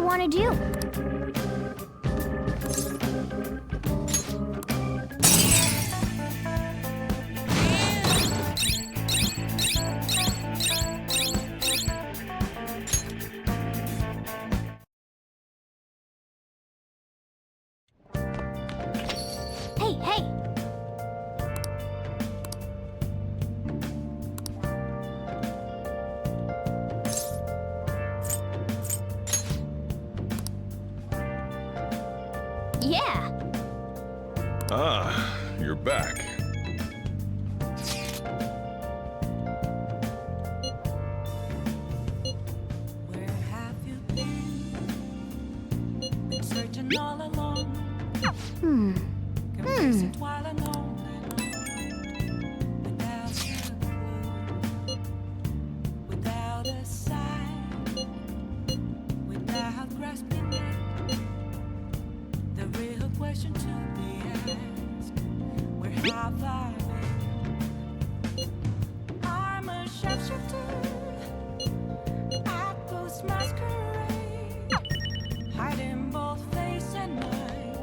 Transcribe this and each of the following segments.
want to do? Hey, hey! Yeah! Ah, you're back. Where have you been searching all along? Confessing while alone without a clue, without a sign, without grasping it. The real question to be asked: where have I been? I'm a shapeshifter. I ghost masquerade, hiding both face and mind,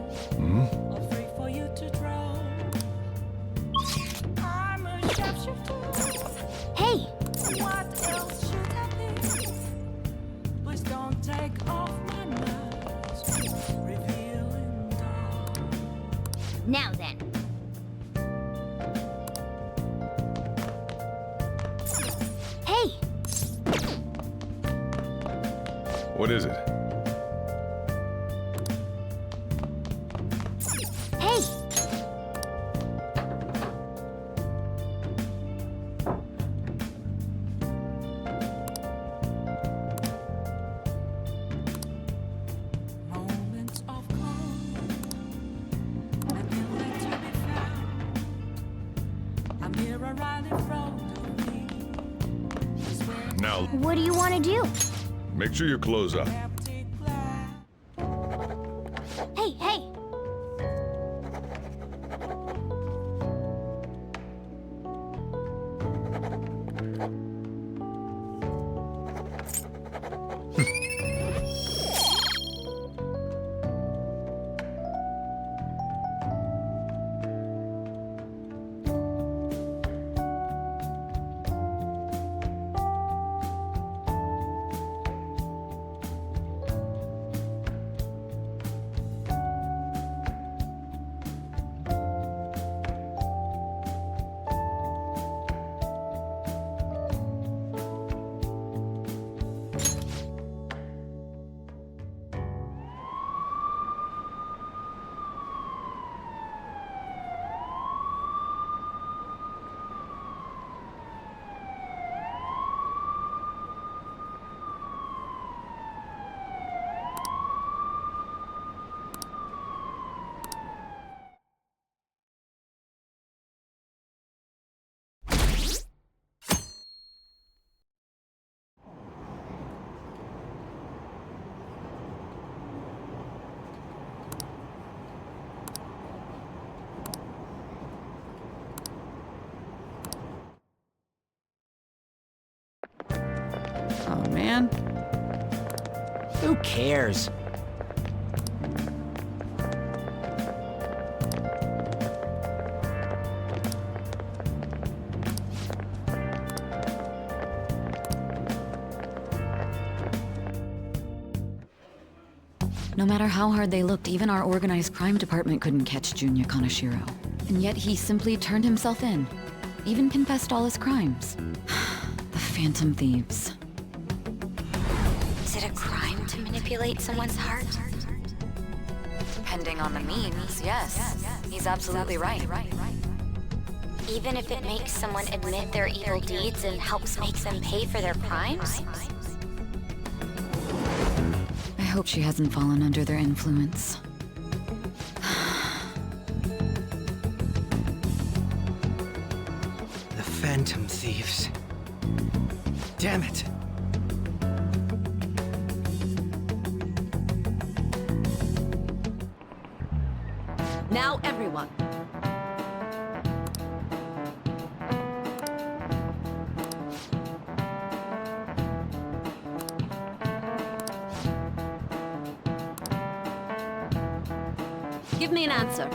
all free for you to draw. I'm a shapeshifter. Hey! What else should I be? Please don't take off my mask, revealing dawn. Now then. Hey! What is it? Hey! Moments of calm, nothing left to be found. A mirror right in front of me is where Now, What do you want to do? make sure you close up. empty glass. Hey, hey! Oh man. Who cares? No matter how hard they looked, even our organized crime department couldn't catch Junya Kanashiro. And yet he simply turned himself in. Even confessed all his crimes. The Phantom Thieves. Is it a crime to manipulate someone's heart? Depending on the means, yes. He's absolutely right. Even if it makes someone admit their evil deeds and helps make them pay for their crimes? I hope she hasn't fallen under their influence. The Phantom Thieves. Damn it. Now everyone. Give me an answer.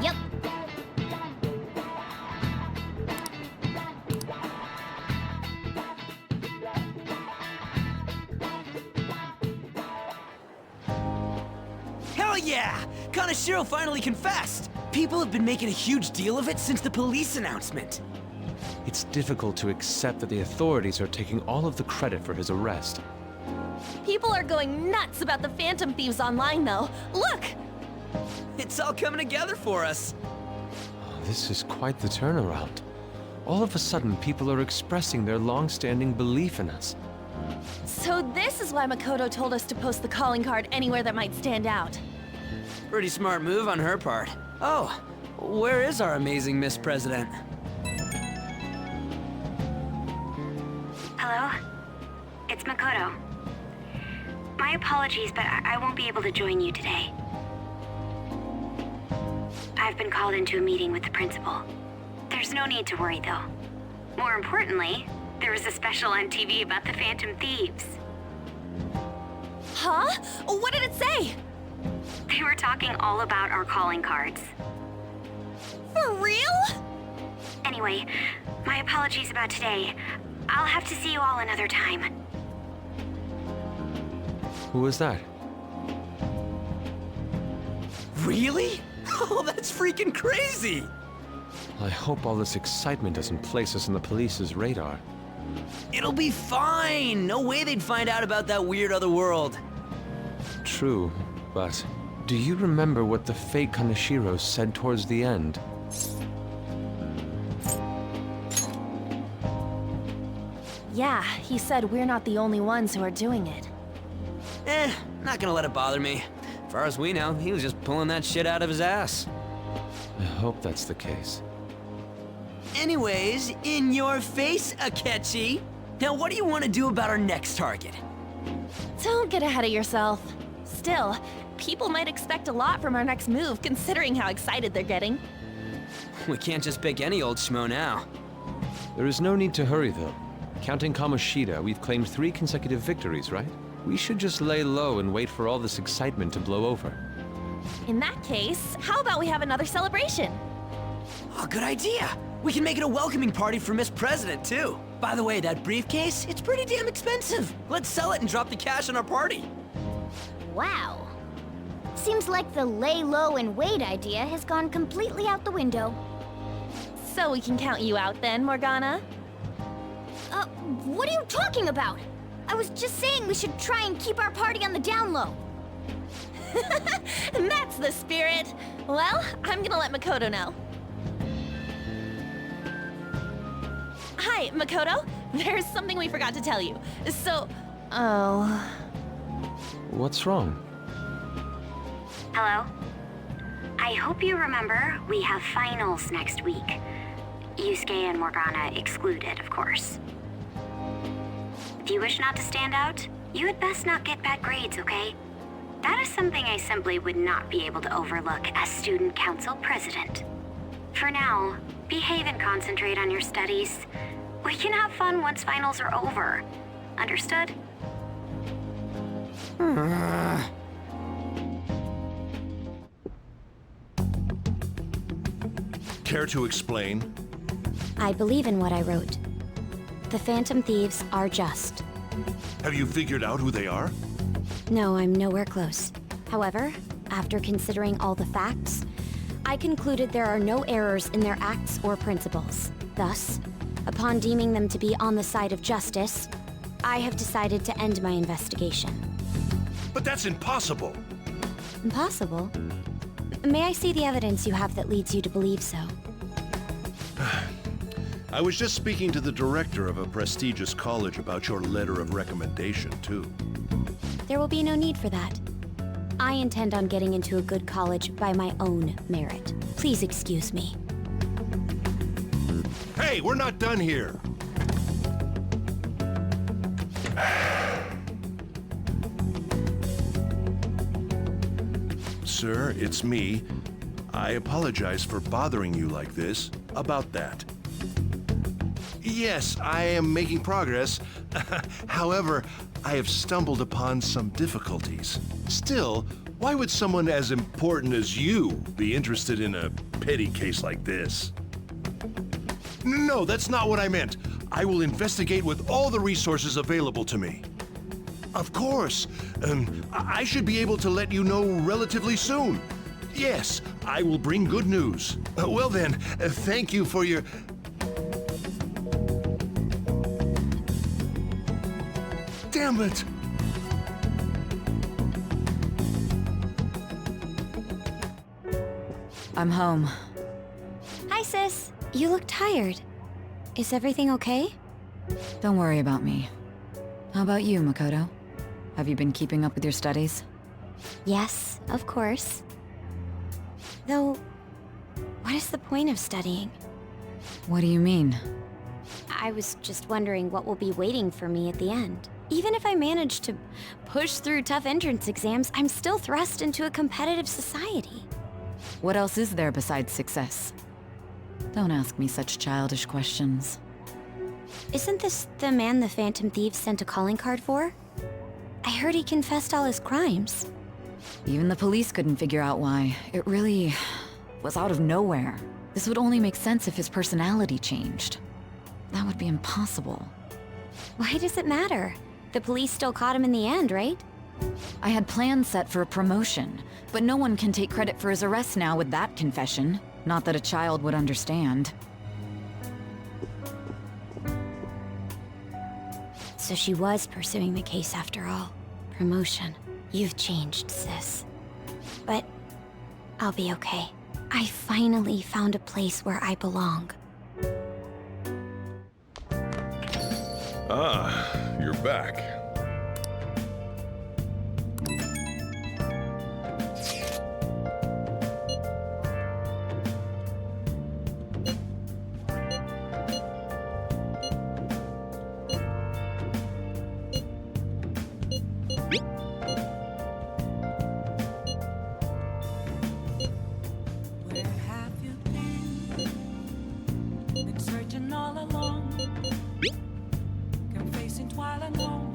Yep. Hell yeah! Kanashiro finally confessed! People have been making a huge deal of it since the police announcement. It's difficult to accept that the authorities are taking all of the credit for his arrest. People are going nuts about the Phantom Thieves online, though. Look! It's all coming together for us. Oh, this is quite the turnaround. All of a sudden, people are expressing their long-standing belief in us. So this is why Makoto told us to post the calling card anywhere that might stand out. Pretty smart move on her part. Oh, where is our amazing Miss President? Hello? It's Makoto. My apologies, but I won't be able to join you today. I've been called into a meeting with the principal. There's no need to worry, though. More importantly, there was a special on TV about the Phantom Thieves. Huh? What did it say? They were talking all about our calling cards. For real? Anyway, my apologies about today. I'll have to see you all another time. Who was that? Really? Oh, that's freaking crazy! I hope all this excitement doesn't place us on the police's radar. It'll be fine! No way they'd find out about that weird other world. True, but do you remember what the fake Kanashiro said towards the end? Yeah, he said we're not the only ones who are doing it. Not gonna let it bother me. As far as we know, he was just pulling that shit out of his ass. I hope that's the case. Anyways, in your face, Akechi. Now what do you want to do about our next target? Don't get ahead of yourself. Still, people might expect a lot from our next move, considering how excited they're getting. We can't just pick any old schmo now. There is no need to hurry, though. Counting Kamoshida, we've claimed 3 consecutive victories, right? We should just lay low and wait for all this excitement to blow over. In that case, how about we have another celebration? Oh, good idea! We can make it a welcoming party for Miss President, too. By the way, that briefcase, it's pretty damn expensive. Let's sell it and drop the cash on our party. Wow. Seems like the lay low and wait idea has gone completely out the window. So we can count you out then, Morgana? What are you talking about? I was just saying we should try and keep our party on the down low. That's the spirit. Well, I'm gonna let Makoto know. Hi, Makoto. There's something we forgot to tell you. So, What's wrong? Hello? I hope you remember we have finals next week. Yusuke and Morgana excluded, of course. If you wish not to stand out, you had best not get bad grades, okay? That is something I simply would not be able to overlook as student council president. For now, behave and concentrate on your studies. We can have fun once finals are over. Understood? Care to explain? I believe in what I wrote. The Phantom Thieves are just. Have you figured out who they are? No, I'm nowhere close. However, after considering all the facts, I concluded there are no errors in their acts or principles. Thus, upon deeming them to be on the side of justice, I have decided to end my investigation. But that's impossible! Impossible? May I see the evidence you have that leads you to believe so? I was just speaking to the director of a prestigious college about your letter of recommendation, too. There will be no need for that. I intend on getting into a good college by my own merit. Please excuse me. Hey, we're not done here. Sir, it's me. I apologize for bothering you like this. About that. Yes, I am making progress. However, I have stumbled upon some difficulties. Still, why would someone as important as you be interested in a petty case like this? No, that's not what I meant. I will investigate with all the resources available to me. Of course. I should be able to let you know relatively soon. Yes, I will bring good news. Well then, thank you for your... Damn it! I'm home. Hi, sis. You look tired. Is everything okay? Don't worry about me. How about you, Makoto? Have you been keeping up with your studies? Yes, of course. Though, what is the point of studying? What do you mean? I was just wondering what will be waiting for me at the end. Even if I manage to push through tough entrance exams, I'm still thrust into a competitive society. What else is there besides success? Don't ask me such childish questions. Isn't this the man the Phantom Thieves sent a calling card for? I heard he confessed all his crimes. Even the police couldn't figure out why. It really was out of nowhere. This would only make sense if his personality changed. That would be impossible. Why does it matter? The police still caught him in the end, right? I had plans set for a promotion, but no one can take credit for his arrest now with that confession. Not that a child would understand. So she was pursuing the case after all. Promotion. You've changed, sis. But I'll be okay. I finally found a place where I belong. Ah, you're back. Where have you been? Been searching all along, confessing while alone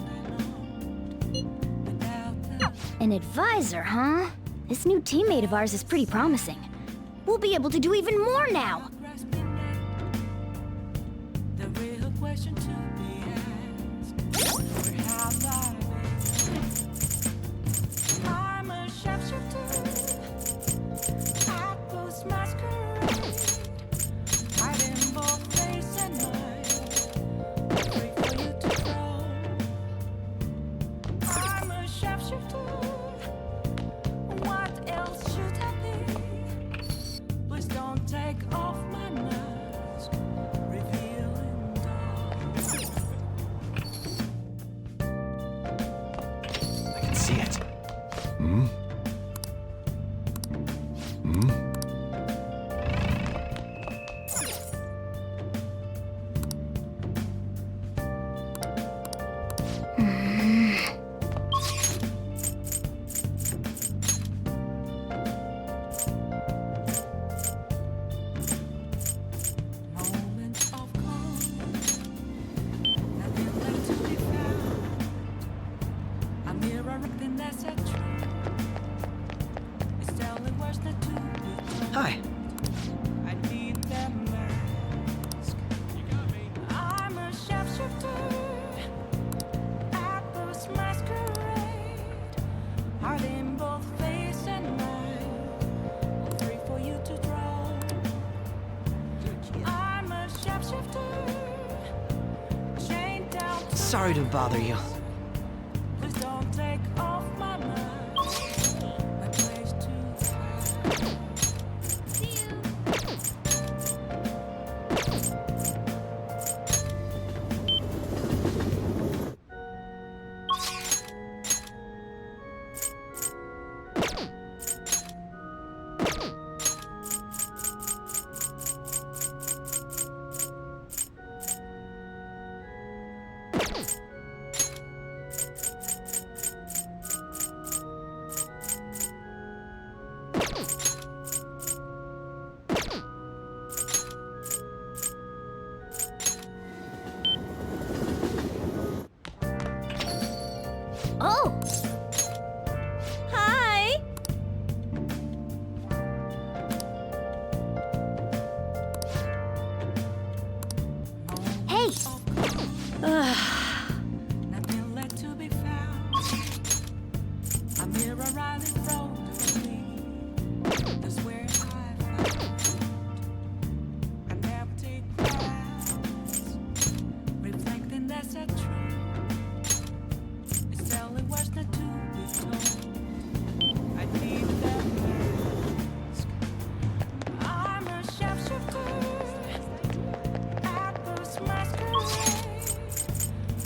without the An advisor, huh? This new teammate of ours is pretty promising. We'll be able to do even more now! grasping at the real question to be asked. Where have I been? I'm a sharpshooter. I post masquerade. Hiding both face and mind. Wait for you to grow. I'm a sharpshooter. What else should I be? Please don't take off my mask, revealing dark. I can see it. Moments of calm, nothing left to be found. A mirror acting as a tree. It's telling words not to be told. Hi. I need that mask. You got me. I'm a sharpshooter. At this masquerade, hiding both face and mind. Free for you to draw. I'm a sharpshooter. Chained down to Sorry to bother you. Please don't take off my mask. My place to hide. See you.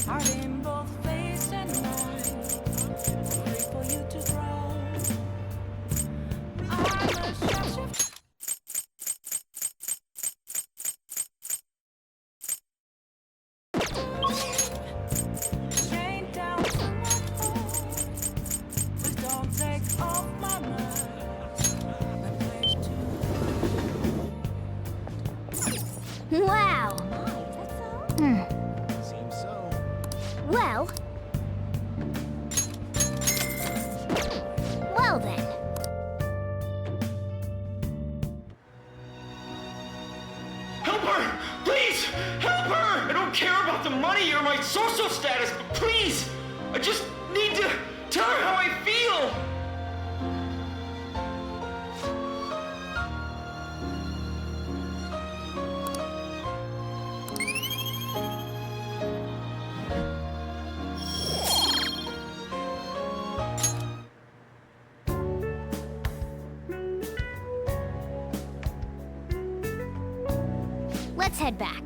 heart in both face and mind. Pray for you to grow. I'm a chef. Chained down to my core. Please don't take off my mind. My place to Wow. Seems so. Well. Well then. Help her! Please! Help her! I don't care about the money or my social status, but please! I just need to tell her how I feel! Let's head back.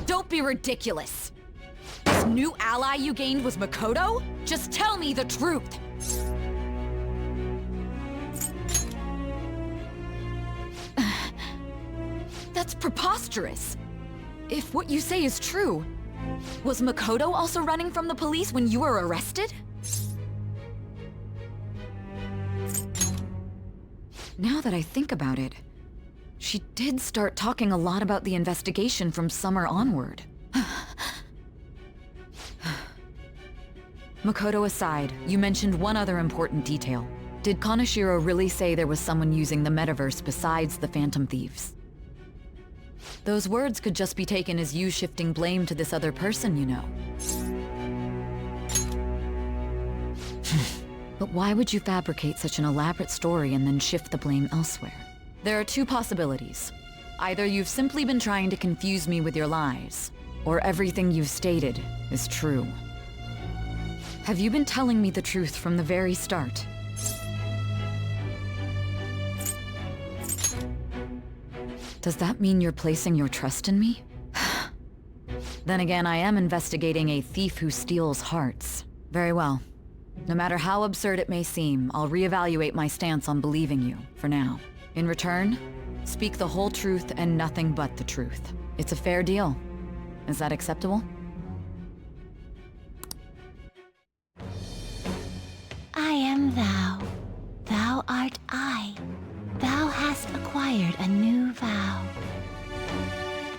Don't be ridiculous. This new ally you gained was Makoto? Just tell me the truth. That's preposterous. If what you say is true, was Makoto also running from the police when you were arrested? Now that I think about it, she did start talking a lot about the investigation from summer onward. Makoto aside, you mentioned one other important detail. Did Kaneshiro really say there was someone using the metaverse besides the Phantom Thieves? Those words could just be taken as you shifting blame to this other person, you know. But why would you fabricate such an elaborate story and then shift the blame elsewhere? There are two possibilities. Either you've simply been trying to confuse me with your lies, or everything you've stated is true. Have you been telling me the truth from the very start? Does that mean you're placing your trust in me? Then again, I am investigating a thief who steals hearts. Very well. No matter how absurd it may seem, I'll reevaluate my stance on believing you, for now. In return, speak the whole truth and nothing but the truth. It's a fair deal. Is that acceptable? I am thou. Thou art I. Thou hast acquired a new vow.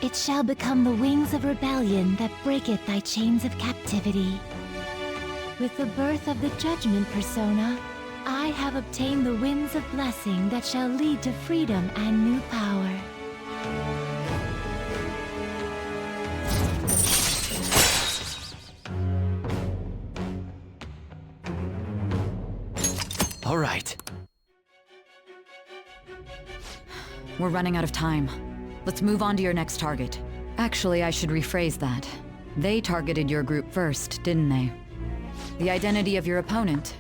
It shall become the wings of rebellion that breaketh thy chains of captivity. With the birth of the judgment persona, I have obtained the winds of blessing that shall lead to freedom and new power. All right. We're running out of time. Let's move on to your next target. Actually, I should rephrase that. They targeted your group first, didn't they? The identity of your opponent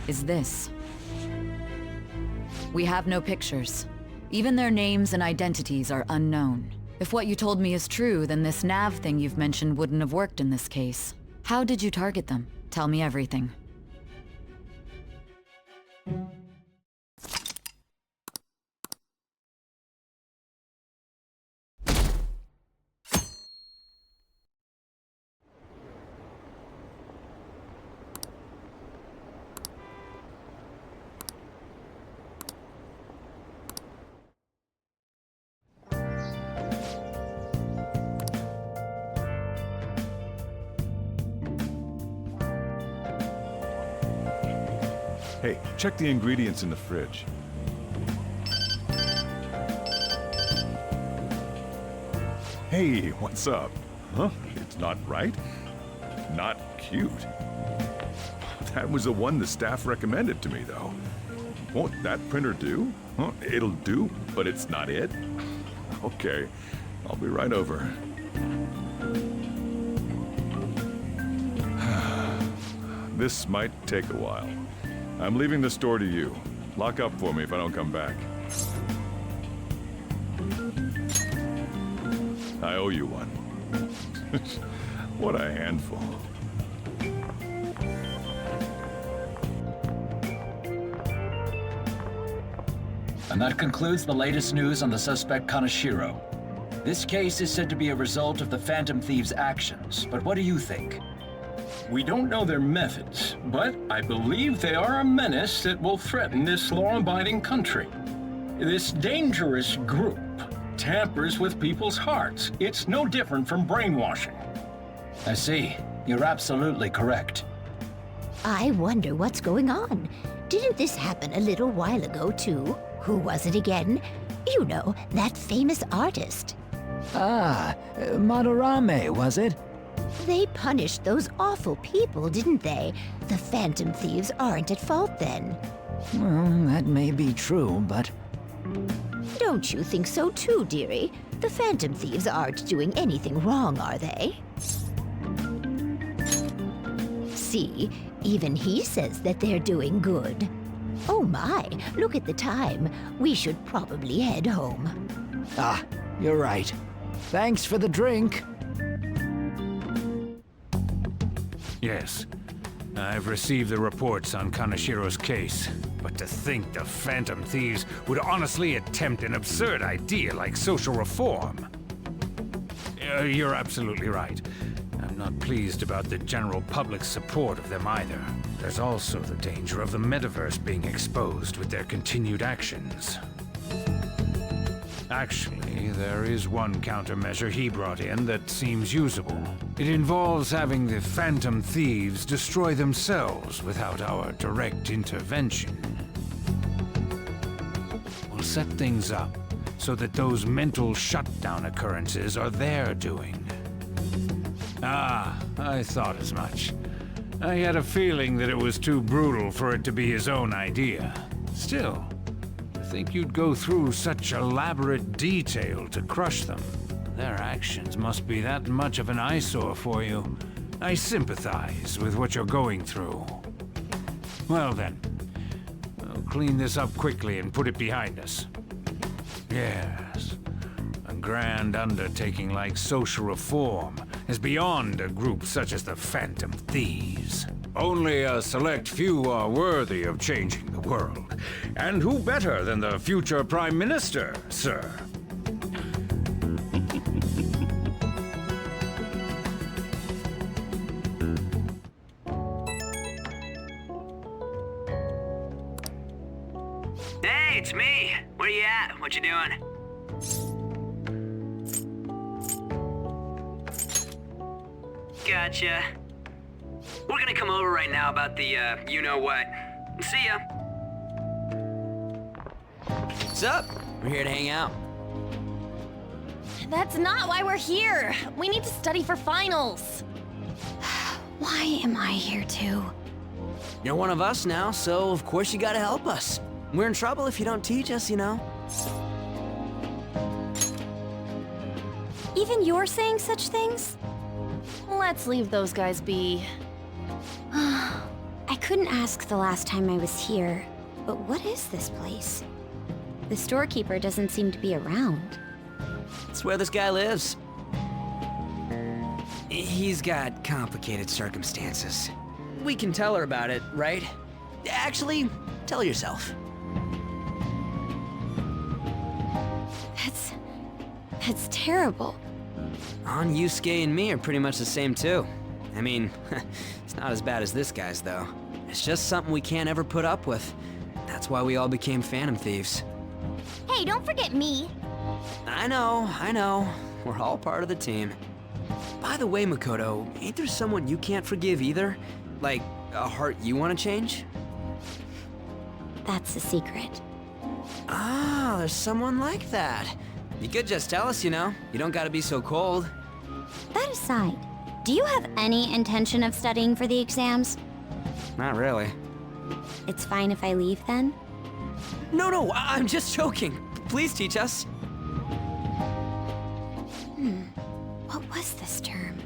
is this. We have no pictures. Even their names and identities are unknown. If what you told me is true, then this nav thing you've mentioned wouldn't have worked in this case. How did you target them? Tell me everything. Hey, check the ingredients in the fridge. Hey, what's up? Huh? It's not right? Not cute. That was the one the staff recommended to me, though. Won't that printer do? Huh? It'll do, but it's not it? Okay, I'll be right over. This might take a while. I'm leaving the store to you. Lock up for me if I don't come back. I owe you one. What a handful. And that concludes the latest news on the suspect Kaneshiro. This case is said to be a result of the Phantom Thieves' actions, but what do you think? We don't know their methods, but I believe they are a menace that will threaten this law-abiding country. This dangerous group tampers with people's hearts. It's no different from brainwashing. I see. You're absolutely correct. I wonder what's going on. Didn't this happen a little while ago, too? Who was it again? You know, that famous artist. Ah, Madarame, was it? They punished those awful people, didn't they? The Phantom Thieves aren't at fault then. Well, that may be true, but... Don't you think so too, dearie? The Phantom Thieves aren't doing anything wrong, are they? See, even he says that they're doing good. Oh my, look at the time. We should probably head home. Ah, you're right. Thanks for the drink. Yes, I've received the reports on Kaneshiro's case, but to think the Phantom Thieves would honestly attempt an absurd idea like social reform. You're absolutely right. I'm not pleased about the general public's support of them either. There's also the danger of the metaverse being exposed with their continued actions. Actually, there is one countermeasure he brought in that seems usable. It involves having the Phantom Thieves destroy themselves without our direct intervention. We'll set things up so that those mental shutdown occurrences are their doing. Ah, I thought as much. I had a feeling that it was too brutal for it to be his own idea. Still, to think you'd go through such elaborate detail to crush them. Their actions must be that much of an eyesore for you. I sympathize with what you're going through. Well then, I'll clean this up quickly and put it behind us. Yes, a grand undertaking like social reform is beyond a group such as the Phantom Thieves. Only a select few are worthy of changing the world. And who better than the future Prime Minister, sir? Hey, it's me. Where you at? What you doing? Gotcha. We're gonna come over right now about the, you-know-what. See ya. What's up? We're here to hang out. That's not why we're here. We need to study for finals. Why am I here too? You're one of us now, so of course you gotta help us. We're in trouble if you don't teach us, you know. Even you're saying such things? Let's leave those guys be. I couldn't ask the last time I was here, but what is this place? The storekeeper doesn't seem to be around. It's where this guy lives. He's got complicated circumstances. We can tell her about it, right? Actually, tell yourself. That's terrible. On Yusuke and me are pretty much the same too. I mean, it's not as bad as this guy's though. It's just something we can't ever put up with. That's why we all became Phantom Thieves. Hey, don't forget me. I know. We're all part of the team. By the way, Makoto, ain't there someone you can't forgive either? Like, a heart you want to change? That's a secret. Ah, there's someone like that. You could just tell us, you know. You don't gotta be so cold. That aside, do you have any intention of studying for the exams? Not really. It's fine if I leave then? No, I'm just joking. Please teach us. What was this term?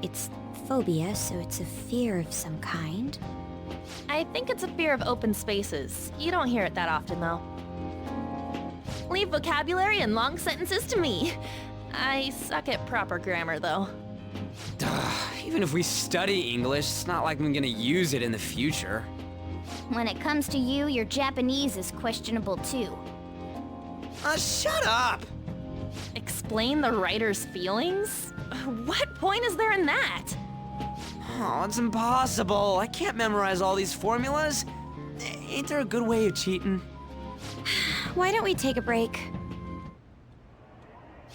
It's phobia, so it's a fear of some kind. I think it's a fear of open spaces. You don't hear it that often, though. Leave vocabulary and long sentences to me. I suck at proper grammar, though. Even if we study English, it's not like I'm gonna use it in the future. When it comes to you, your Japanese is questionable too. Shut up! Explain the writer's feelings? What point is there in that? Oh, it's impossible. I can't memorize all these formulas. Ain't there a good way of cheating? Why don't we take a break?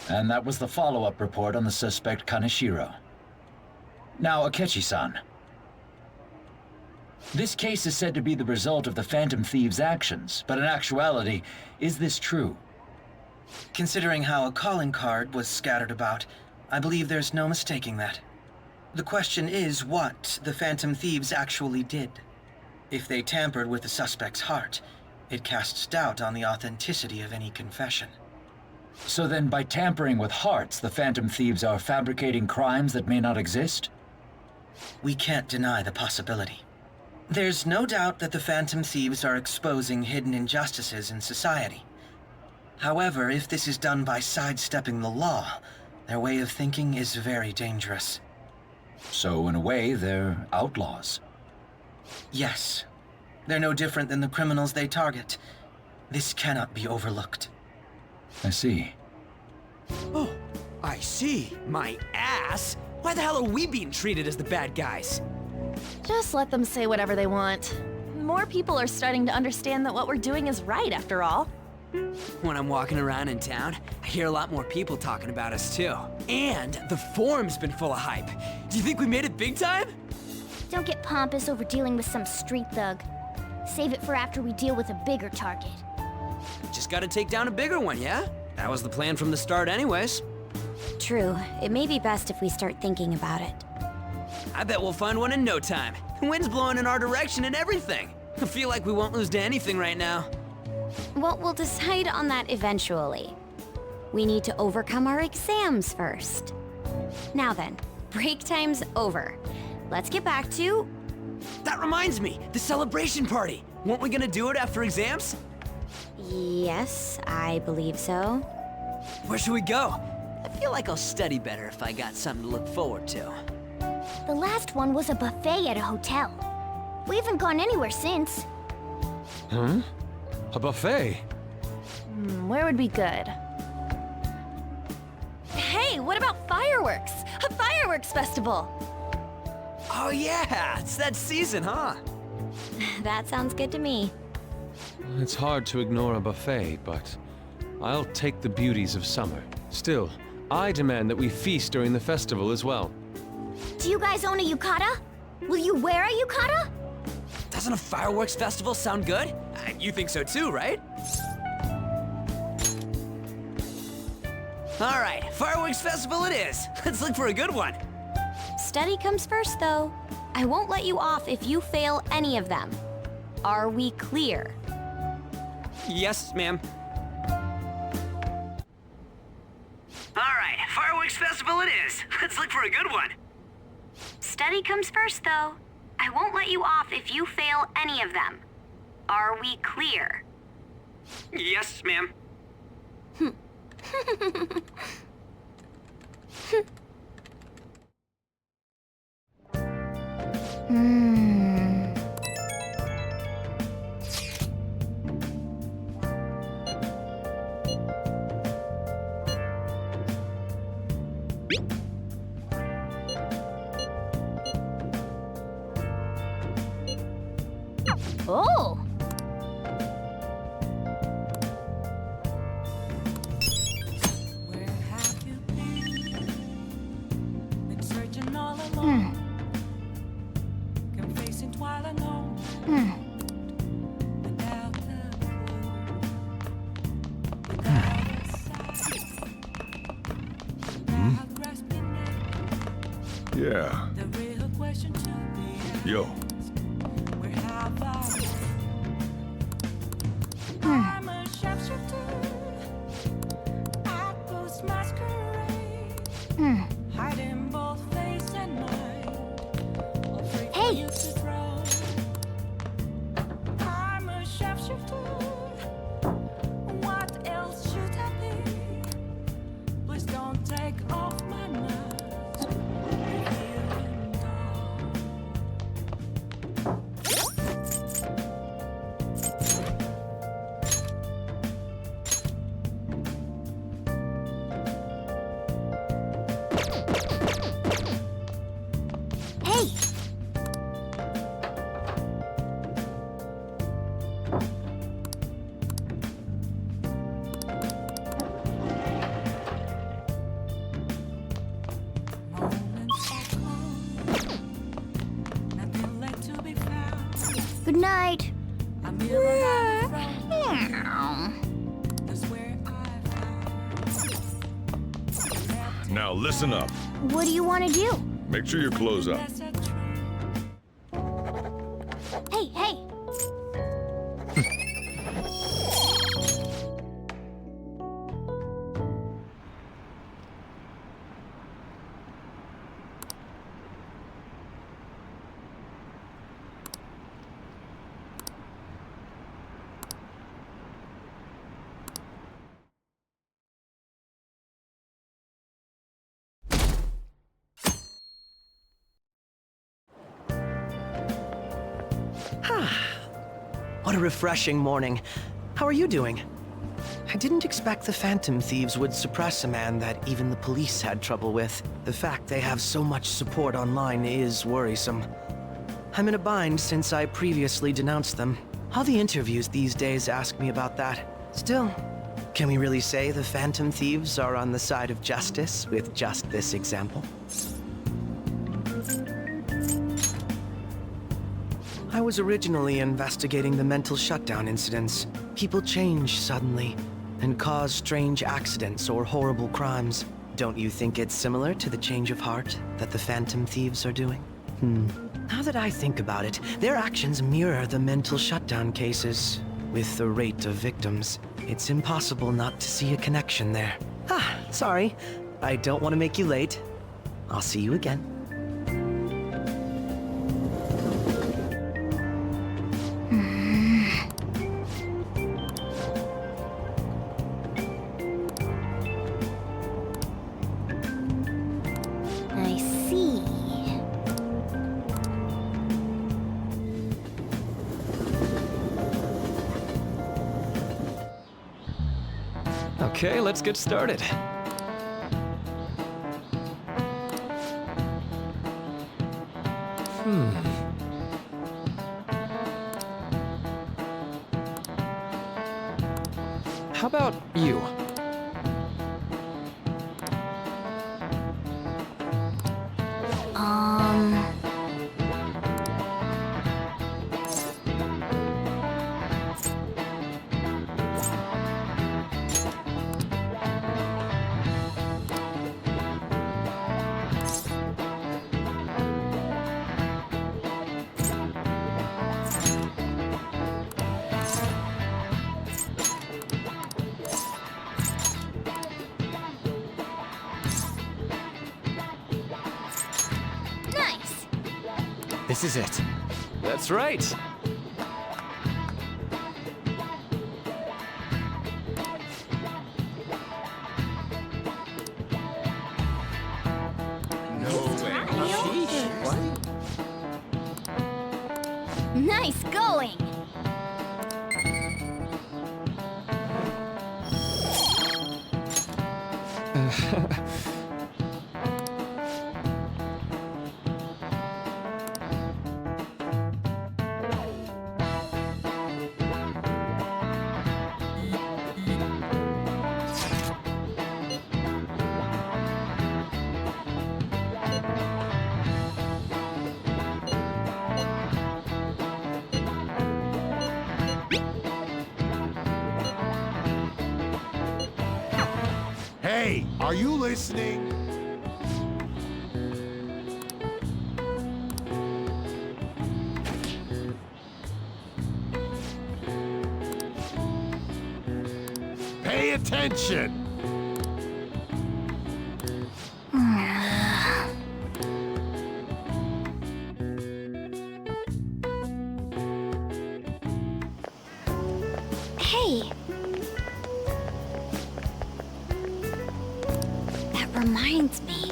And that was the follow-up report on the suspect Kaneshiro. Now, Akechi-san. This case is said to be the result of the Phantom Thieves' actions, but in actuality, is this true? Considering how a calling card was scattered about, I believe there's no mistaking that. The question is what the Phantom Thieves actually did. If they tampered with the suspect's heart, it casts doubt on the authenticity of any confession. So then, by tampering with hearts, the Phantom Thieves are fabricating crimes that may not exist? We can't deny the possibility. There's no doubt that the Phantom Thieves are exposing hidden injustices in society. However, if this is done by sidestepping the law, their way of thinking is very dangerous. So, in a way, they're outlaws. Yes. They're no different than the criminals they target. This cannot be overlooked. I see. Oh, I see. My ass? Why the hell are we being treated as the bad guys? Just let them say whatever they want. More people are starting to understand that what we're doing is right, after all. When I'm walking around in town, I hear a lot more people talking about us too. And the forum's been full of hype. Do you think we made it big time? Don't get pompous over dealing with some street thug. Save it for after we deal with a bigger target. Just gotta take down a bigger one, yeah? That was the plan from the start anyways. True. It may be best if we start thinking about it. I bet we'll find one in no time. The wind's blowing in our direction and everything. I feel like we won't lose to anything right now. Well, we'll decide on that eventually. We need to overcome our exams first. Now then, break time's over. Let's get back to... That reminds me, the celebration party. Weren't we gonna do it after exams? Yes, I believe so. Where should we go? I feel like I'll study better if I got something to look forward to. The last one was a buffet at a hotel. We haven't gone anywhere since. Huh? A buffet? Where would be good? Hey, what about fireworks? A fireworks festival! Oh yeah, it's that season, huh? That sounds good to me. It's hard to ignore a buffet, but I'll take the beauties of summer. Still, I demand that we feast during the festival as well. Do you guys own a yukata? Will you wear a yukata? Doesn't a fireworks festival sound good? You think so too, right? All right, fireworks festival it is. Let's look for a good one. Study comes first, though. I won't let you off if you fail any of them. Are we clear? Yes, ma'am. All right, fireworks festival it is. Let's look for a good one. Study comes first, though. I won't let you off if you fail any of them. Are we clear? Yes, ma'am. Oh! Where have you been searching all alone, confessing while alone, without a clue, without a sign, without grasping it. Yeah. The real question to be asked, Yo. where have I I'm a shapeshifter at this masquerade. Hiding both face and mind. Afraid for you to throw. I'm a shapeshifter. What else should I be? Please don't take off my mask. Revealing dawn. Hey! Good night. Now listen up. What do you want to do? Make sure you close up. Hey, hey! What a refreshing morning. How are you doing? I didn't expect the Phantom Thieves would suppress a man that even the police had trouble with. The fact they have so much support online is worrisome. I'm in a bind since I previously denounced them. All the interviews these days ask me about that. Still, can we really say the Phantom Thieves are on the side of justice with just this example? I was originally investigating the mental shutdown incidents. People change suddenly and cause strange accidents or horrible crimes. Don't you think it's similar to the change of heart that the Phantom Thieves are doing? Now that I think about it, their actions mirror the mental shutdown cases. With the rate of victims, it's impossible not to see a connection there. Sorry. I don't want to make you late. I'll see you again. I see. Okay, let's get started. How about you? Nice! This is it. That's right. Nice going! Hey, are you listening? Pay attention! Hey! That reminds me.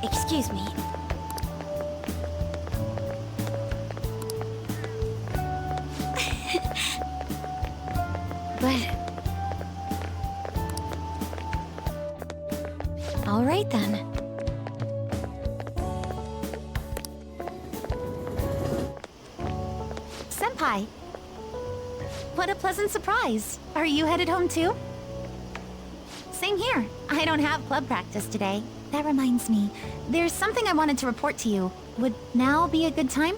Excuse me. But... all right then. Senpai! What a pleasant surprise. Are you headed home too? Same here. I don't have club practice today. That reminds me, there's something I wanted to report to you. Would now be a good time?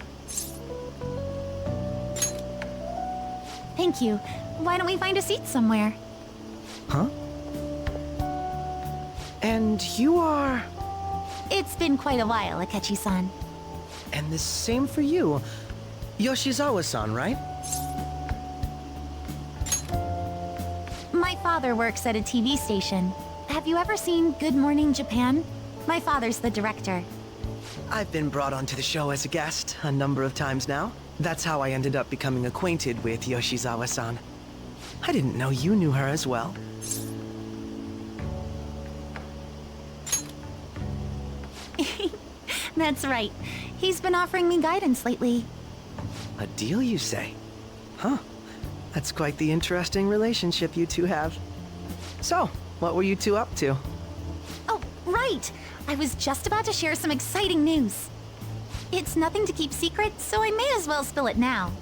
Thank you. Why don't we find a seat somewhere? Huh? And you are... It's been quite a while, Akechi-san. And the same for you. Yoshizawa-san, right? My father works at a TV station. Have you ever seen Good Morning Japan? My father's the director. I've been brought onto the show as a guest a number of times now. That's how I ended up becoming acquainted with Yoshizawa-san. I didn't know you knew her as well. That's right. He's been offering me guidance lately. A deal, you say? Huh. That's quite the interesting relationship you two have. So, what were you two up to? Oh, right! I was just about to share some exciting news. It's nothing to keep secret, so I may as well spill it now.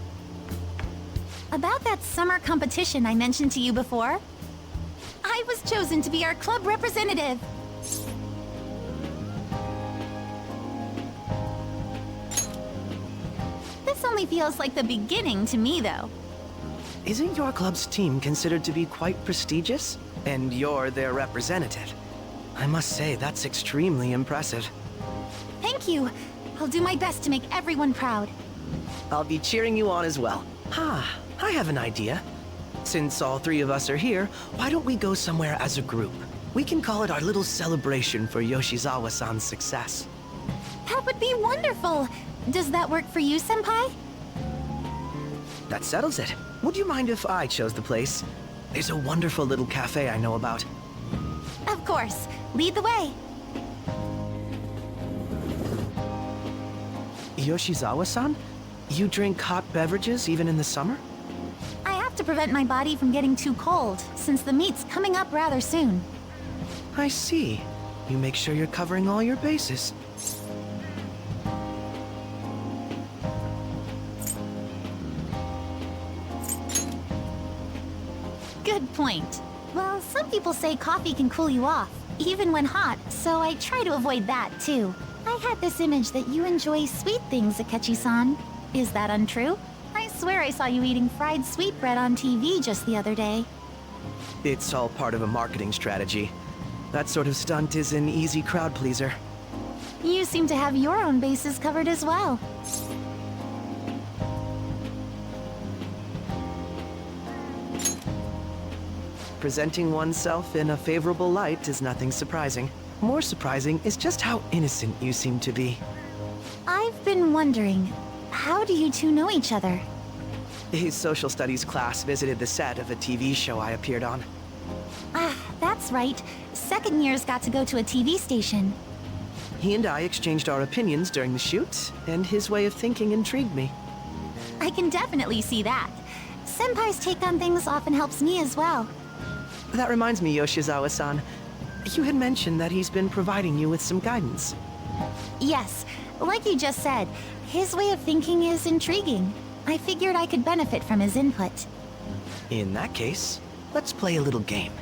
About that summer competition I mentioned to you before, I was chosen to be our club representative. This only feels like the beginning to me, though. Isn't your club's team considered to be quite prestigious? And you're their representative. I must say, that's extremely impressive. Thank you. I'll do my best to make everyone proud. I'll be cheering you on as well. I have an idea. Since all three of us are here, why don't we go somewhere as a group? We can call it our little celebration for Yoshizawa-san's success. That would be wonderful! Does that work for you, Senpai? That settles it. Would you mind if I chose the place? There's a wonderful little cafe I know about. Of course. Lead the way. Yoshizawa-san? You drink hot beverages even in the summer? I have to prevent my body from getting too cold, since the meet's coming up rather soon. I see. You make sure you're covering all your bases. Good point. Well, some people say coffee can cool you off, even when hot, so I try to avoid that, too. I had this image that you enjoy sweet things, Akechi-san. Is that untrue? I swear I saw you eating fried sweetbread on TV just the other day. It's all part of a marketing strategy. That sort of stunt is an easy crowd pleaser. You seem to have your own bases covered as well. Presenting oneself in a favorable light is nothing surprising. More surprising is just how innocent you seem to be. I've been wondering, how do you two know each other? His social studies class visited the set of a TV show I appeared on. Ah, that's right. Second years got to go to a TV station. He and I exchanged our opinions during the shoot, and his way of thinking intrigued me. I can definitely see that. Senpai's take on things often helps me as well. That reminds me, Yoshizawa-san. You had mentioned that he's been providing you with some guidance. Yes, like you just said, his way of thinking is intriguing. I figured I could benefit from his input. In that case, let's play a little game.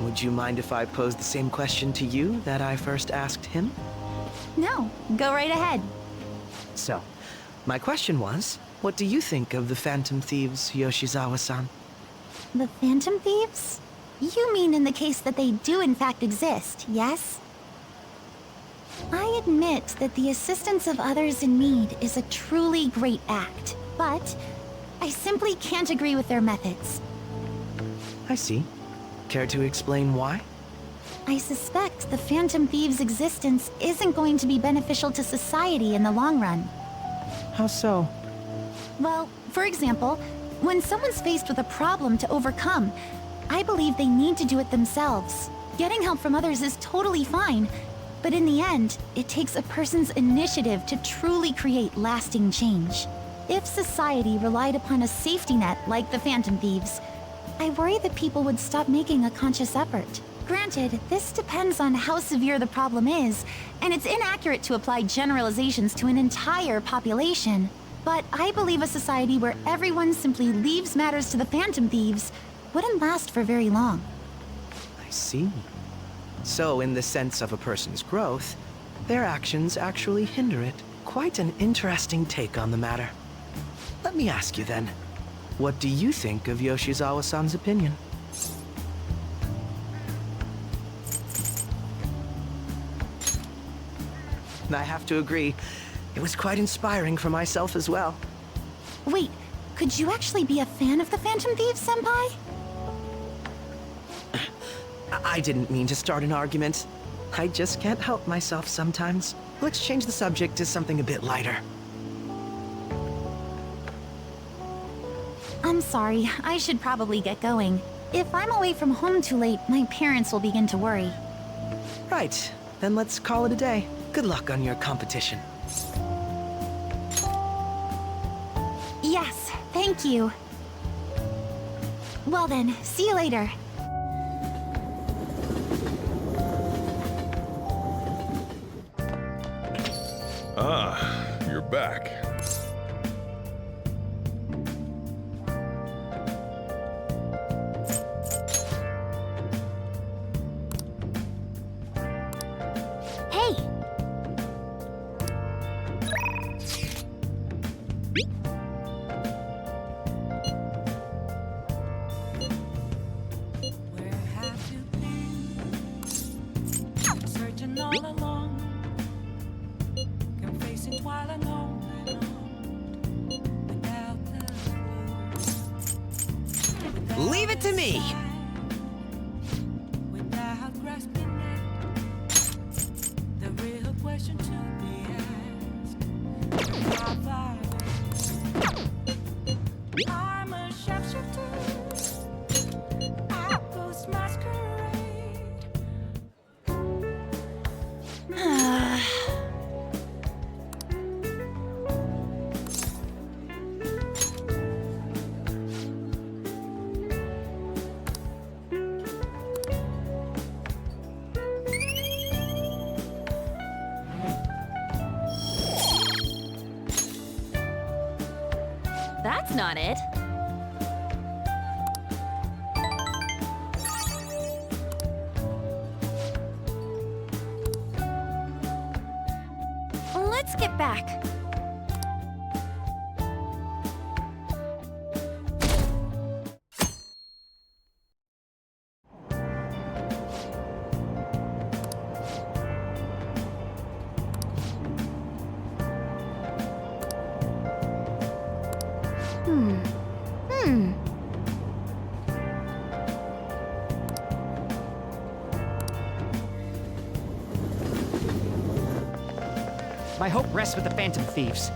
Would you mind if I pose the same question to you that I first asked him? No, go right ahead. So, my question was, What do you think of the Phantom Thieves, Yoshizawa-san? The Phantom Thieves? You mean in the case that they do in fact exist, yes? I admit that the assistance of others in need is a truly great act, but I simply can't agree with their methods. I see. Care to explain why? I suspect the Phantom Thieves' existence isn't going to be beneficial to society in the long run. How so? Well, for example, when someone's faced with a problem to overcome, I believe they need to do it themselves. Getting help from others is totally fine, but in the end, it takes a person's initiative to truly create lasting change. If society relied upon a safety net like the Phantom Thieves, I worry that people would stop making a conscious effort. Granted, this depends on how severe the problem is, and it's inaccurate to apply generalizations to an entire population. But I believe a society where everyone simply leaves matters to the Phantom Thieves wouldn't last for very long. I see. So, in the sense of a person's growth, their actions actually hinder it. Quite an interesting take on the matter. Let me ask you then, what do you think of Yoshizawa-san's opinion? I have to agree, it was quite inspiring for myself as well. Wait, could you actually be a fan of the Phantom Thieves, Senpai? I didn't mean to start an argument. I just can't help myself sometimes. Let's change the subject to something a bit lighter. I'm sorry, I should probably get going. If I'm away from home too late, my parents will begin to worry. Right, then let's call it a day. Good luck on your competition. Yes, thank you. Well then, see you later. Ah, you're back. Hey! Where have you been? Searching all along, confessing while alone without the clue. Leave it to me! Without grasping it, the real question to be asked. I'm a shapeshifter. I post masquerade. That's not it. Let's get back. My hope rests with the Phantom Thieves.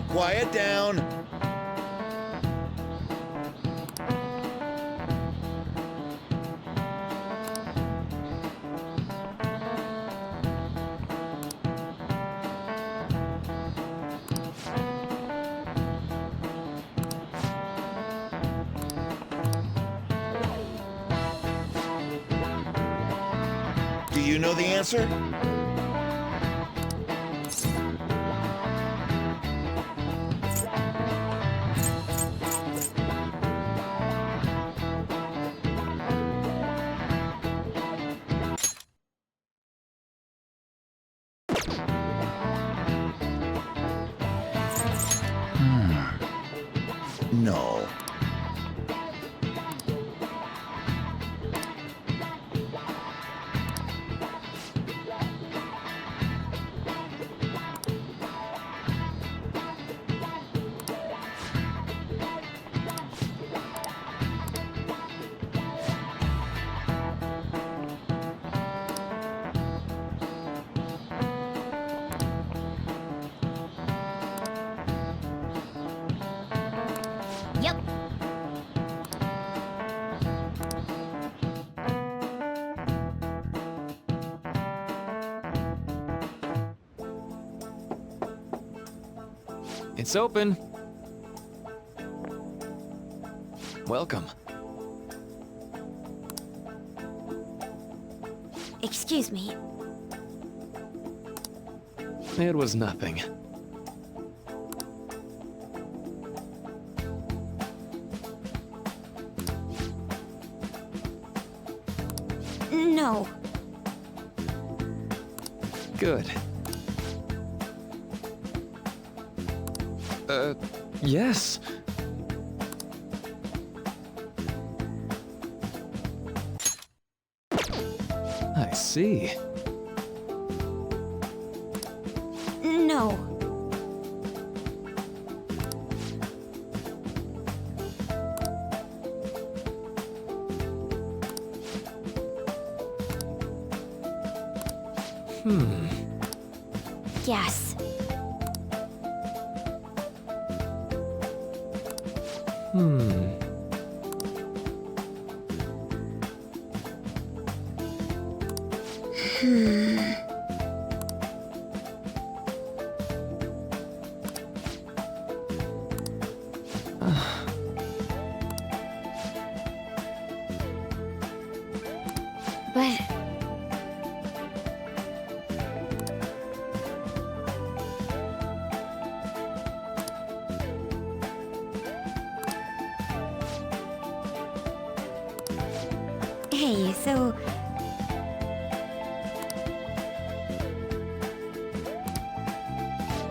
Quiet down. Do you know the answer? No. Yep. It's open. Welcome. Excuse me. It was nothing. No. Good. Yes. I see. No. Yes. But... Hey, so...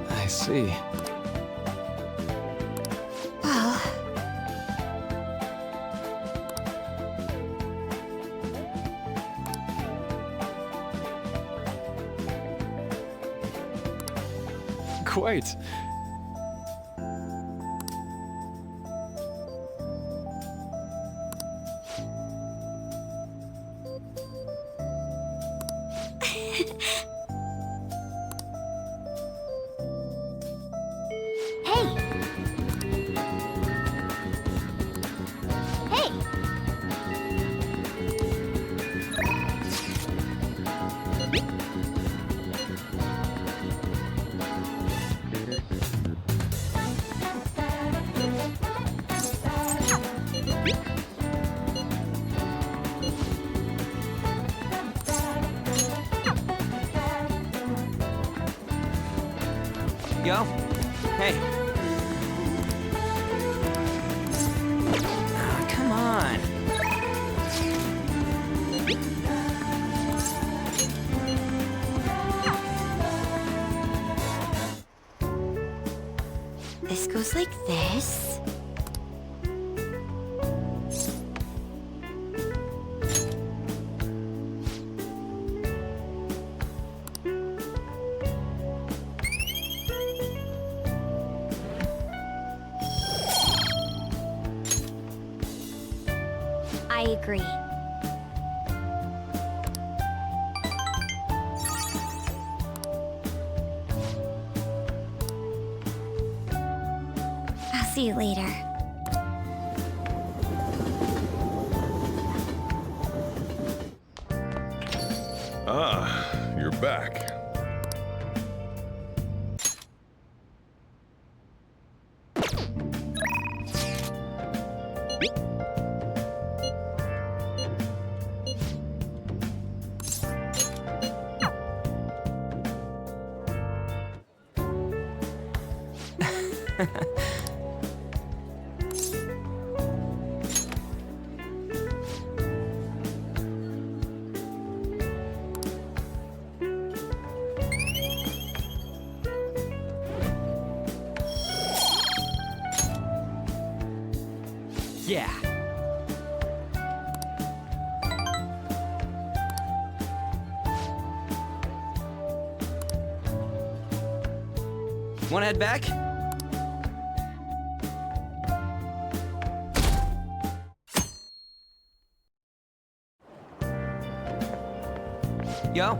I see. Well... Quite. Hey! Hey! Go. Hey. Ah, come on. This goes like this. I agree. I'll see you later. Ah, you're back. Yeah. Wanna head back? Yo.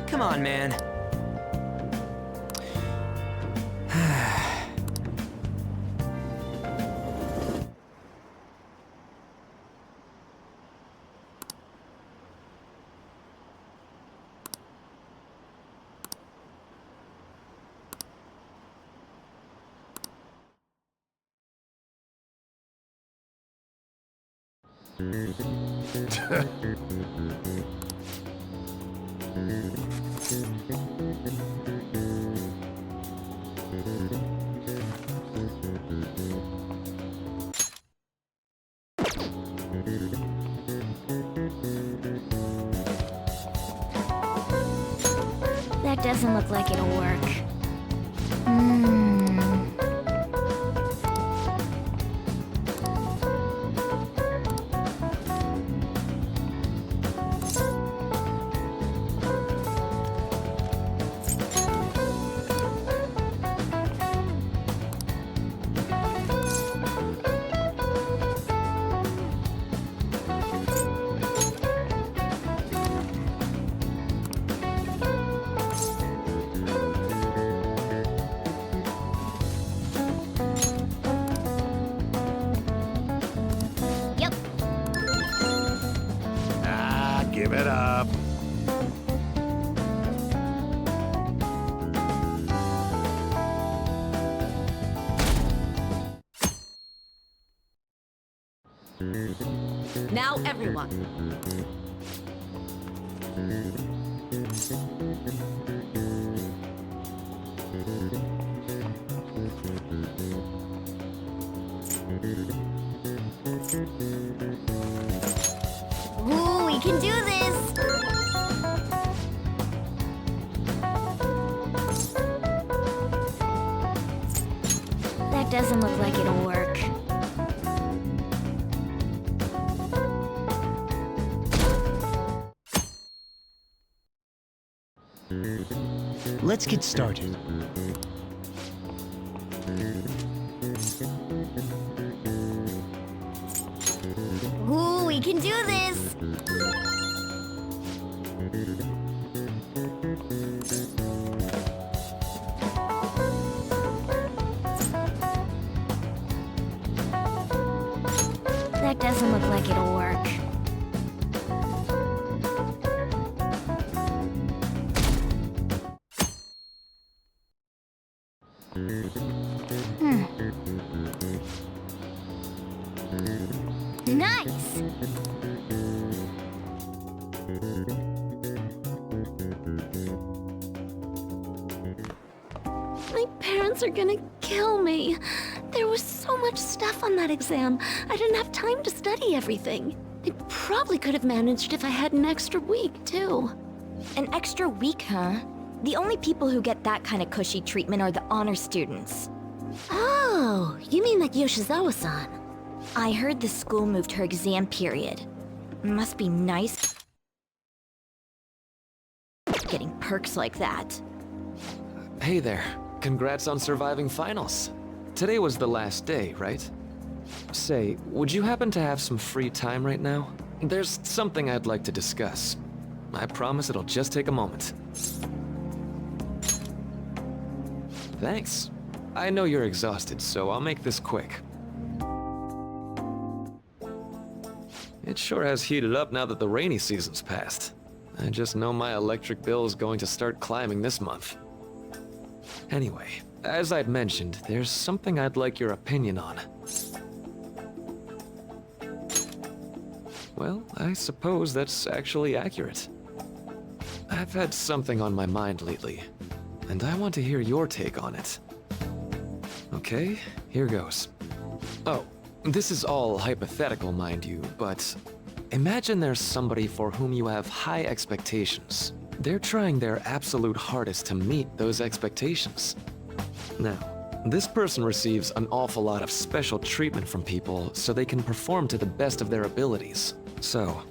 Come on, man. That doesn't look like it'll work. Give it up. Now everyone. Ooh, we can do this! That doesn't look like it'll work. Let's get started. Ooh, we can do this! That doesn't look like it'll work. Nice! My parents are gonna kill me. There was so much stuff on that exam. I didn't have time to study everything. I probably could have managed if I had an extra week, too. An extra week, huh? The only people who get that kind of cushy treatment are the honor students. Oh, you mean like Yoshizawa-san? I heard the school moved her exam period. Must be nice getting perks like that. Hey there. Congrats on surviving finals. Today was the last day, right? Say, would you happen to have some free time right now? There's something I'd like to discuss. I promise it'll just take a moment. Thanks. I know you're exhausted, so I'll make this quick. It sure has heated up now that the rainy season's passed. I just know my electric bill is going to start climbing this month. Anyway, as I'd mentioned, there's something I'd like your opinion on. Well, I suppose that's actually accurate. I've had something on my mind lately, and I want to hear your take on it. Okay, here goes. Oh, this is all hypothetical, mind you, but Imagine there's somebody for whom you have high expectations. They're trying their absolute hardest to meet those expectations. Now, this person receives an awful lot of special treatment from people so they can perform to the best of their abilities. So,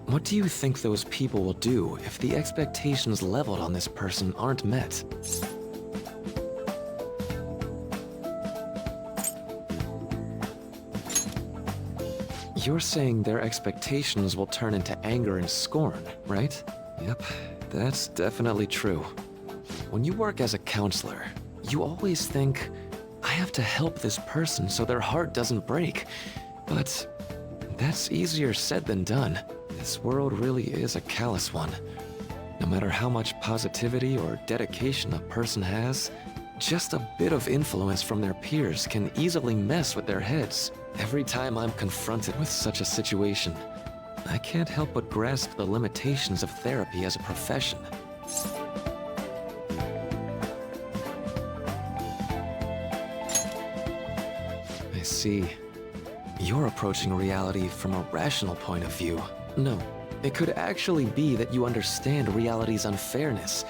what do you think those people will do if the expectations leveled on this person aren't met? You're saying their expectations will turn into anger and scorn, right? Yep, that's definitely true. When you work as a counselor, you always think, I have to help this person so their heart doesn't break. But that's easier said than done. This world really is a callous one. No matter how much positivity or dedication a person has, just a bit of influence from their peers can easily mess with their heads. Every time I'm confronted with such a situation, I can't help but grasp the limitations of therapy as a profession. I see. You're approaching reality from a rational point of view. No, it could actually be that you understand reality's unfairness,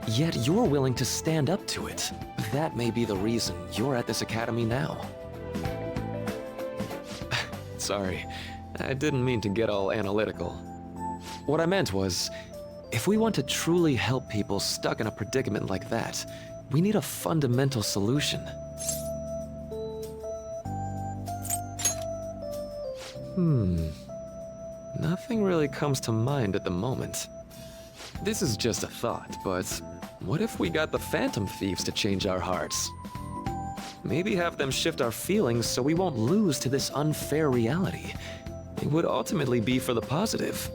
yet you're willing to stand up to it. That may be the reason you're at this academy now. Sorry, I didn't mean to get all analytical. What I meant was, if we want to truly help people stuck in a predicament like that, we need a fundamental solution. Nothing really comes to mind at the moment. This is just a thought, but what if we got the Phantom Thieves to change our hearts? Maybe have them shift our feelings so we won't lose to this unfair reality. It would ultimately be for the positive.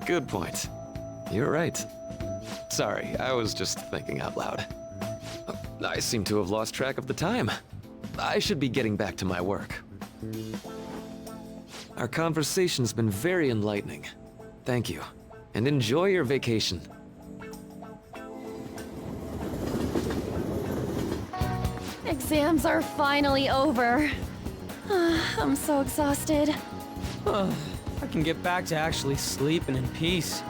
Good point. You're right. Sorry, I was just thinking out loud. I seem to have lost track of the time. I should be getting back to my work. Our conversation's been very enlightening. Thank you, and enjoy your vacation. Exams are finally over. I'm so exhausted. I can get back to actually sleeping in peace.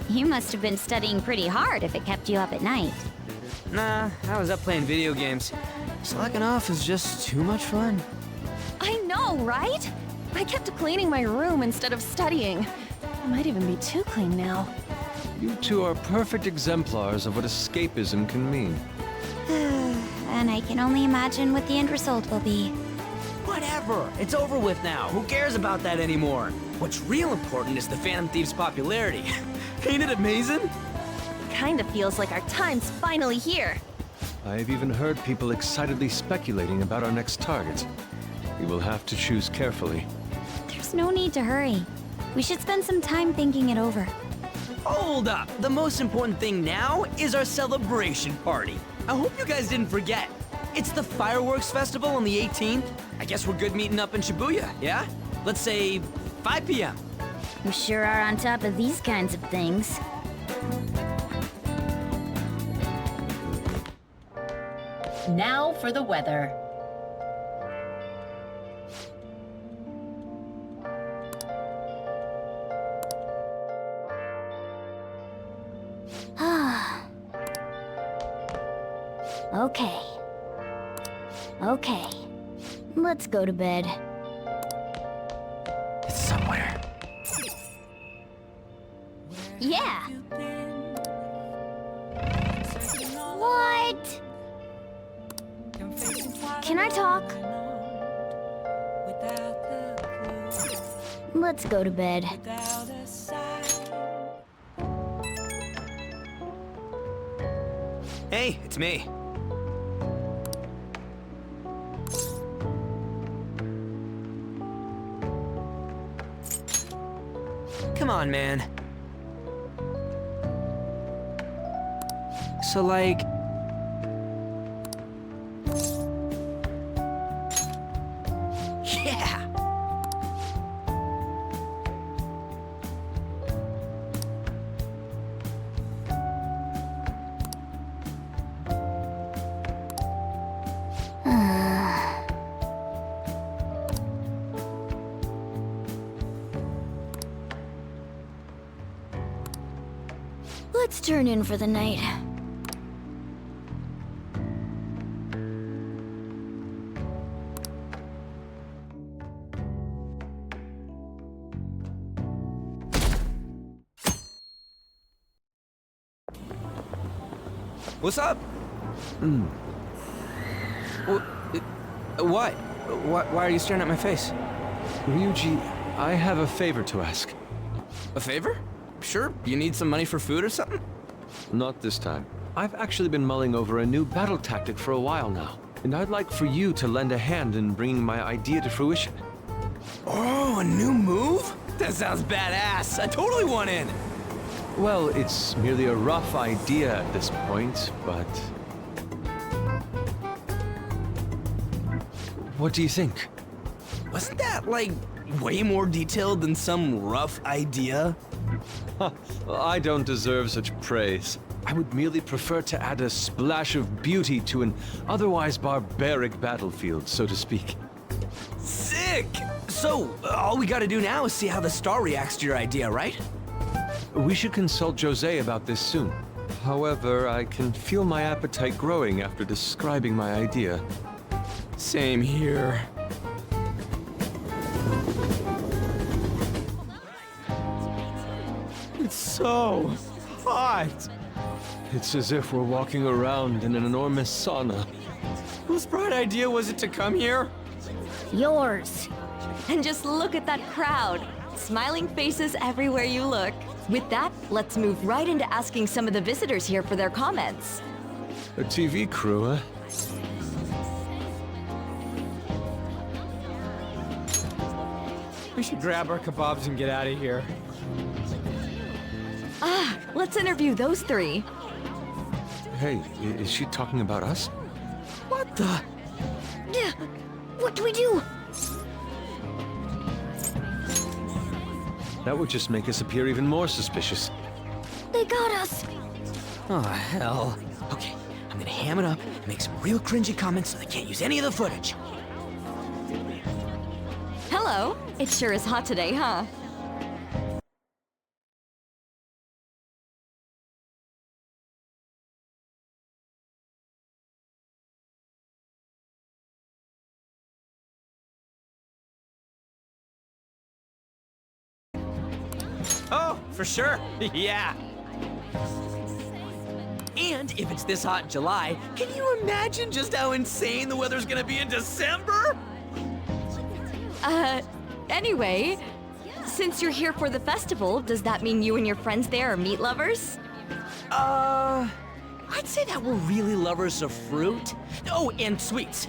You must have been studying pretty hard if it kept you up at night. Nah, I was up playing video games. Slacking off is just too much fun. I know, right? I kept cleaning my room instead of studying. It might even be too clean now. You two are perfect exemplars of what escapism can mean. And I can only imagine what the end result will be. Whatever, it's over with now. Who cares about that anymore? What's real important is the Phantom Thieves' popularity. Ain't it amazing? Kinda feels like our time's finally here. I've even heard people excitedly speculating about our next target. We will have to choose carefully. There's no need to hurry. We should spend some time thinking it over. Hold up! The most important thing now is our celebration party. I hope you guys didn't forget. It's the fireworks festival on the 18th. I guess we're good meeting up in Shibuya, yeah? Let's say 5 p.m. You sure are on top of these kinds of things. Now for the weather. Okay. Let's go to bed. It's somewhere. Yeah. What? Can I talk? Let's go to bed. Hey, it's me. Come on, man. So, like... Yeah! Let's turn in for the night. What's up? What? Why are you staring at my face? Ryuji, I have a favor to ask. A favor? Sure, you need some money for food or something? Not this time. I've actually been mulling over a new battle tactic for a while now, and I'd like for you to lend a hand in bringing my idea to fruition. Oh, a new move? That sounds badass. I totally want in. Well, it's merely a rough idea at this point, but... What do you think? Wasn't that, like, way more detailed than some rough idea? I don't deserve such praise. I would merely prefer to add a splash of beauty to an otherwise barbaric battlefield, so to speak. Sick! So, all we gotta do now is see how the star reacts to your idea, right? We should consult Jose about this soon. However, I can feel my appetite growing after describing my idea. Same here. It's so hot. It's as if we're walking around in an enormous sauna. Whose bright idea was it to come here? Yours. And just look at that crowd. Smiling faces everywhere you look. With that, let's move right into asking some of the visitors here for their comments. A TV crew, huh? We should grab our kebabs and get out of here. Ah, let's interview those three. Hey, is she talking about us? What the? Yeah. What do we do? That would just make us appear even more suspicious. They got us. Oh, hell. Okay, I'm gonna ham it up, make some real cringy comments so they can't use any of the footage. Hello. It sure is hot today, huh? Oh, for sure. Yeah. And if it's this hot in July, can you imagine just how insane the weather's gonna be in December? Anyway, since you're here for the festival, does that mean you and your friends there are meat lovers? I'd say that we're really lovers of fruit. Oh, and sweets.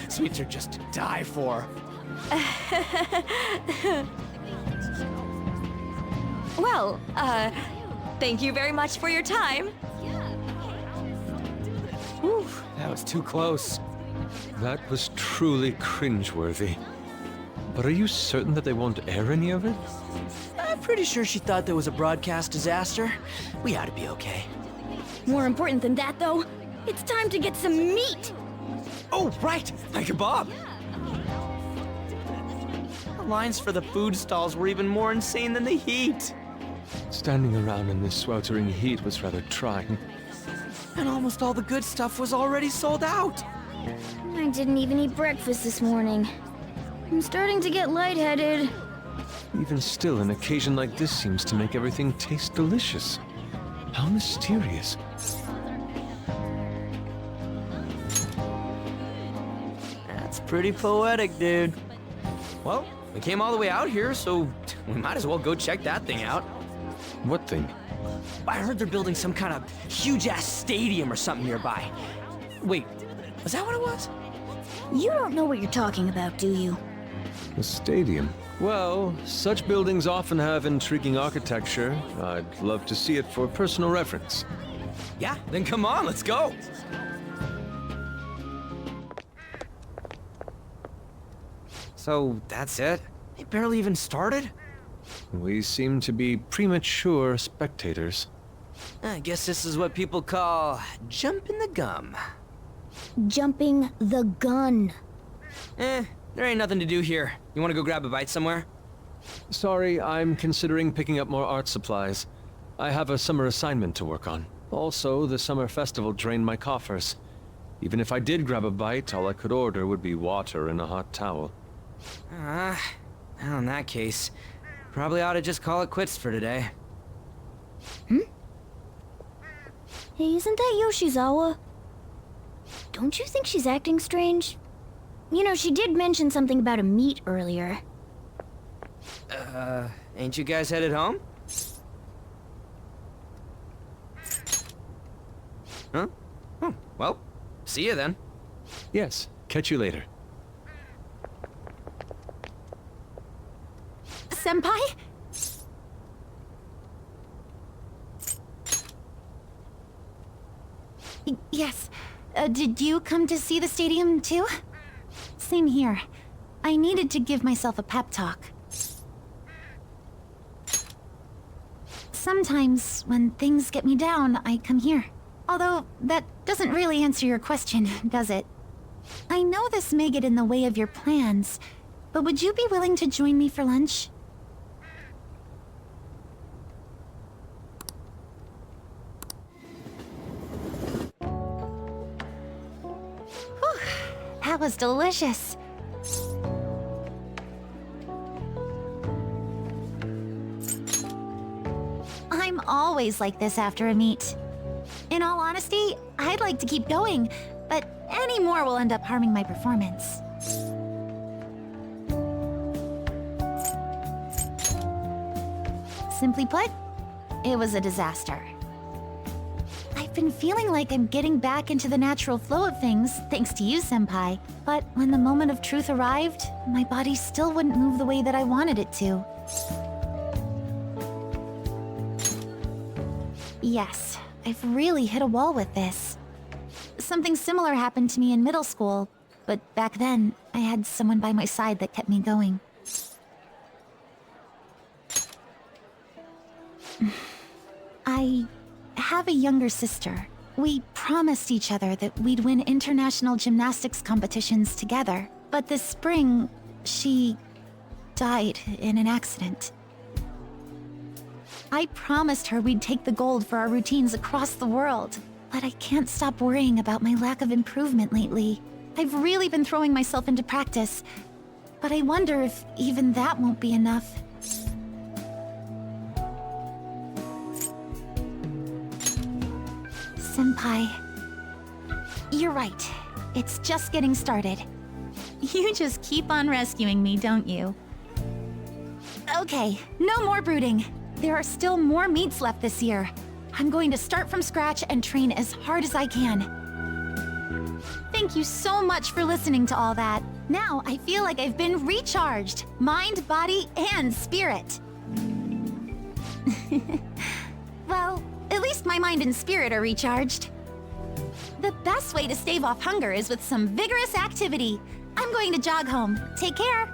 Sweets are just to die for. Well, thank you very much for your time. Whew, that was too close. That was truly cringeworthy. But are you certain that they won't air any of it? I'm pretty sure she thought there was a broadcast disaster. We ought to be okay. More important than that, though, it's time to get some meat. Oh, right, my kebab. The lines for the food stalls were even more insane than the heat. Standing around in this sweltering heat was rather trying. And almost all the good stuff was already sold out. I didn't even eat breakfast this morning. I'm starting to get lightheaded. Even still, an occasion like this seems to make everything taste delicious. How mysterious. That's pretty poetic, dude. Well, we came all the way out here, so we might as well go check that thing out. What thing? I heard they're building some kind of huge-ass stadium or something nearby. Wait, was that what it was? You don't know what you're talking about, do you? A stadium. Well, such buildings often have intriguing architecture. I'd love to see it for personal reference. Yeah, then come on, let's go. So, that's it? They barely even started? We seem to be premature spectators. I guess this is what people call jumping the gum. Jumping the gun. There ain't nothing to do here. You wanna go grab a bite somewhere? Sorry, I'm considering picking up more art supplies. I have a summer assignment to work on. Also, the summer festival drained my coffers. Even if I did grab a bite, all I could order would be water and a hot towel. Well, in that case, probably ought to just call it quits for today. Hey, isn't that Yoshizawa? Don't you think she's acting strange? You know, she did mention something about a meet earlier. Ain't you guys headed home? Huh? Oh, well, see you then. Yes, catch you later. Senpai? Yes. Did you come to see the stadium, too? Same here. I needed to give myself a pep talk. Sometimes, when things get me down, I come here. Although, that doesn't really answer your question, does it? I know this may get in the way of your plans, but would you be willing to join me for lunch? Whew, that was delicious. I'm always like this after a meet. In all honesty, I'd like to keep going, but any more will end up harming my performance. Simply put, it was a disaster. I've been feeling like I'm getting back into the natural flow of things, thanks to you, Senpai. But when the moment of truth arrived, my body still wouldn't move the way that I wanted it to. Yes, I've really hit a wall with this. Something similar happened to me in middle school, but back then, I had someone by my side that kept me going. I have a younger sister. We promised each other that we'd win international gymnastics competitions together. But this spring, she died in an accident. I promised her we'd take the gold for our routines across the world. But I can't stop worrying about my lack of improvement lately. I've really been throwing myself into practice. But I wonder if even that won't be enough. Senpai, you're right. It's just getting started. You just keep on rescuing me, don't you? Okay, no more brooding. There are still more meets left this year. I'm going to start from scratch and train as hard as I can. Thank you so much for listening to all that. Now I feel like I've been recharged. Mind, body, and spirit. Well, at least my mind and spirit are recharged. The best way to stave off hunger is with some vigorous activity. I'm going to jog home. Take care.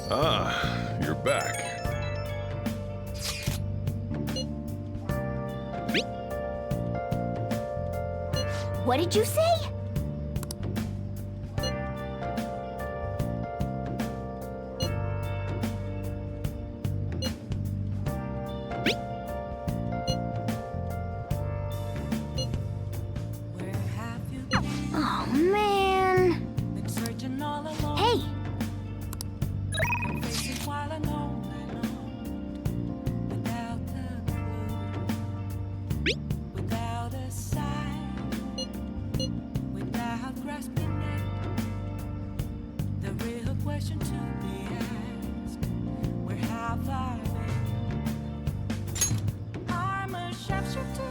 Ah, you're back. What did you say? Oh, man. Hey! Without a sign, without grasping it, the real question to be asked, where have I been? I'm a sharpshooter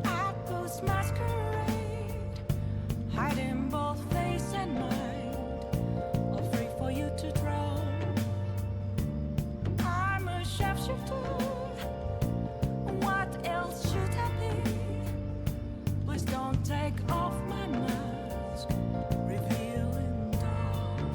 at post masquerade, hiding both face and mind, all free for you to draw. I'm a sharpshooter. What else should I be? Please don't take off my mask, revealing dawn.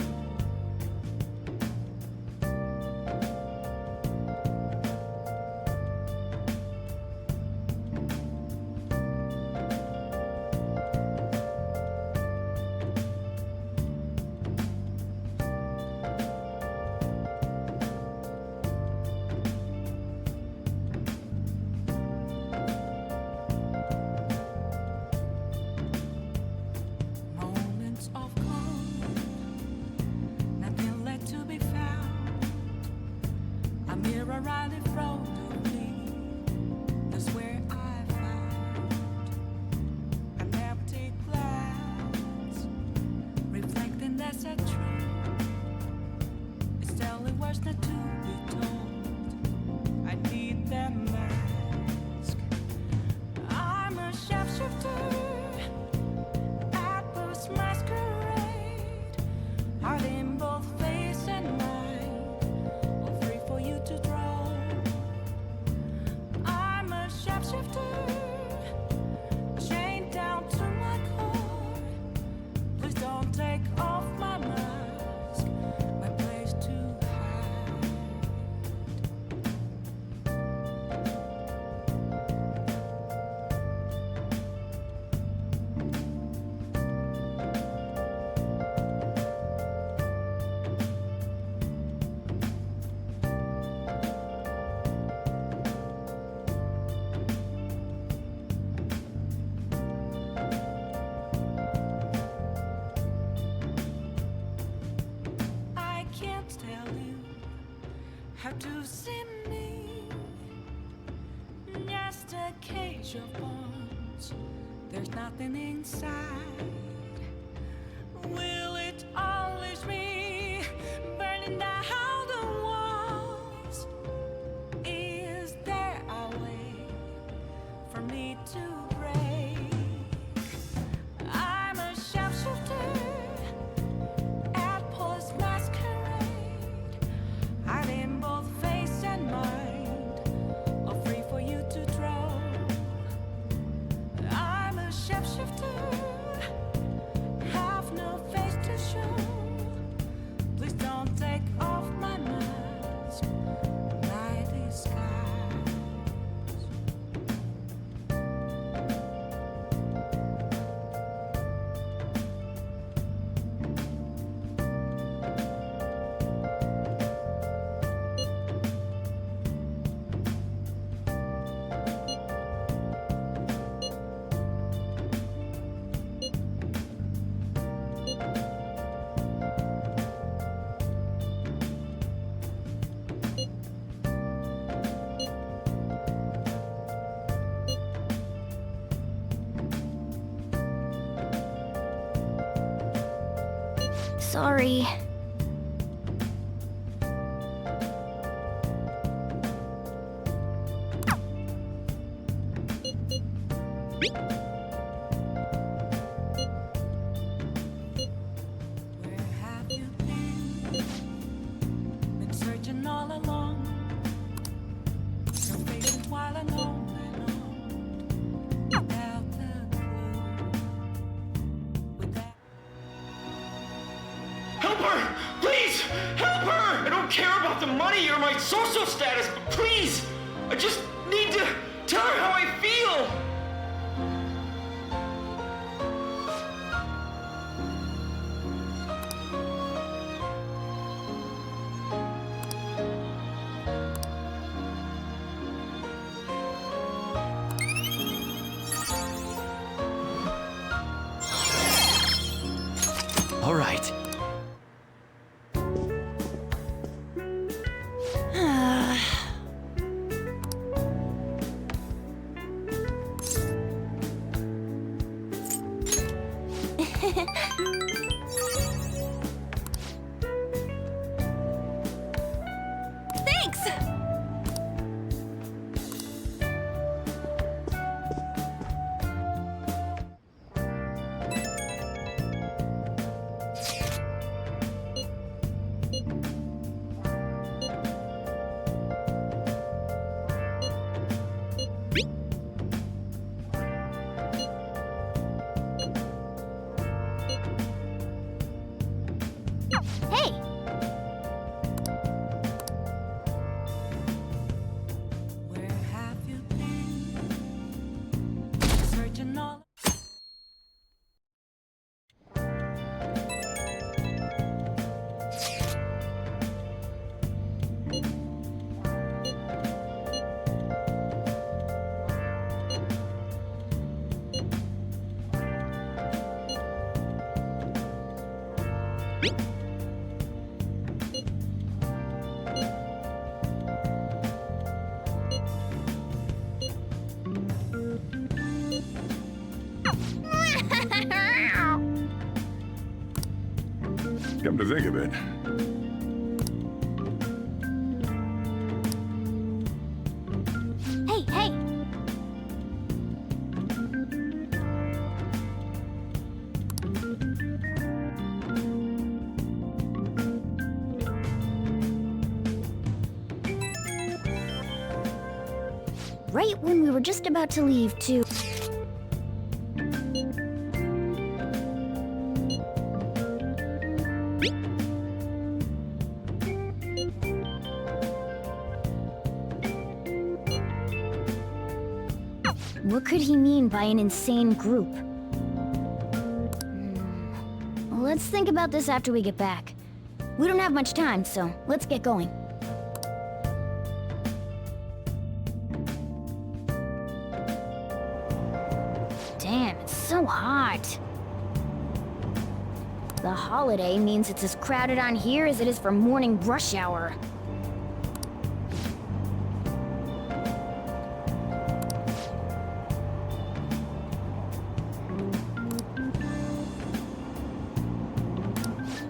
shapeshifter, chained down to my core. Please don't take off my mask, my place to hide. I can't tell you how to see me. Just a cage of bones. There's nothing inside. Will it always be burning down the walls? Is there a way for me to break? I'm a sharpshooter at post masquerade, hiding both face and mind, all free for you to draw. I'm a shapeshifter, have no face to show. Please don't take off my mask, my disguise. Sorry. Where have you been? Been searching all along. Your face is while alone and on. Without the clue. Without Help her! Please! Help her! I don't care about the money or my social status, but please! I just need to tell her how I feel! All right. Thanks! Hey! Where have you been? Searching all. Come to think of it, Hey, hey! right when we were just about to leave, too. What could he mean by an insane group? Let's think about this after we get back. We don't have much time, so let's get going. Damn, it's so hot. The holiday means it's as crowded on here as it is for morning rush hour.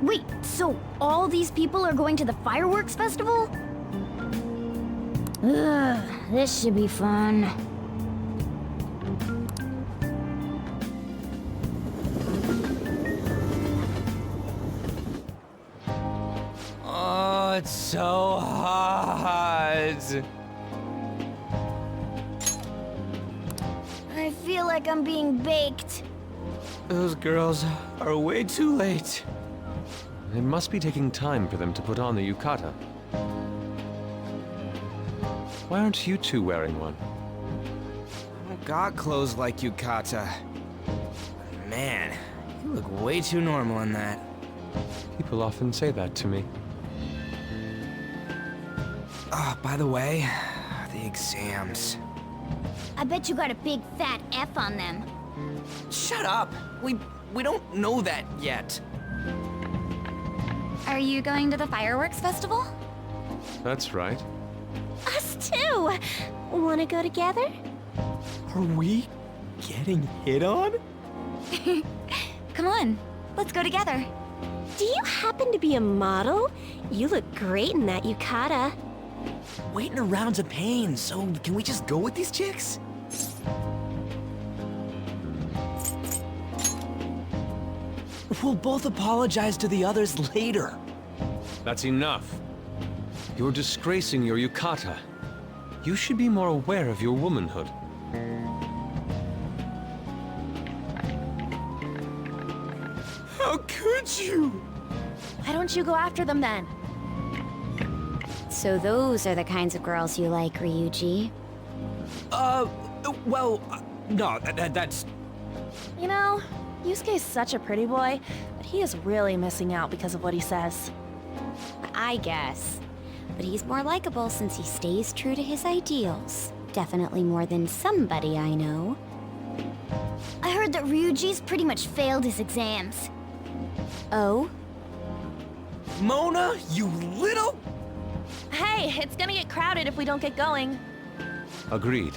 Wait, so all these people are going to the fireworks festival? Ugh, this should be fun. Oh, it's so hot. I feel like I'm being baked. Those girls are way too late. It must be taking time for them to put on the yukata. Why aren't you two wearing one? I don't got clothes like yukata. Man, you look way too normal in that. People often say that to me. Oh, by the way, the exams. I bet you got a big fat F on them. Shut up! We don't know that yet. Are you going to the fireworks festival? That's right. Us too! Wanna go together? Are we getting hit on? Come on, let's go together. Do you happen to be a model? You look great in that yukata. Waiting around's a pain, so can we just go with these chicks? We'll both apologize to the others later. That's enough. You're disgracing your yukata. You should be more aware of your womanhood. How could you? Why don't you go after them then? So those are the kinds of girls you like, Ryuji? Well, no, that's... You know, Yusuke's such a pretty boy, but he is really missing out because of what he says. I guess. But he's more likable since he stays true to his ideals. Definitely more than somebody I know. I heard that Ryuji's pretty much failed his exams. Oh? Mona, you little... Hey, it's gonna get crowded if we don't get going. Agreed.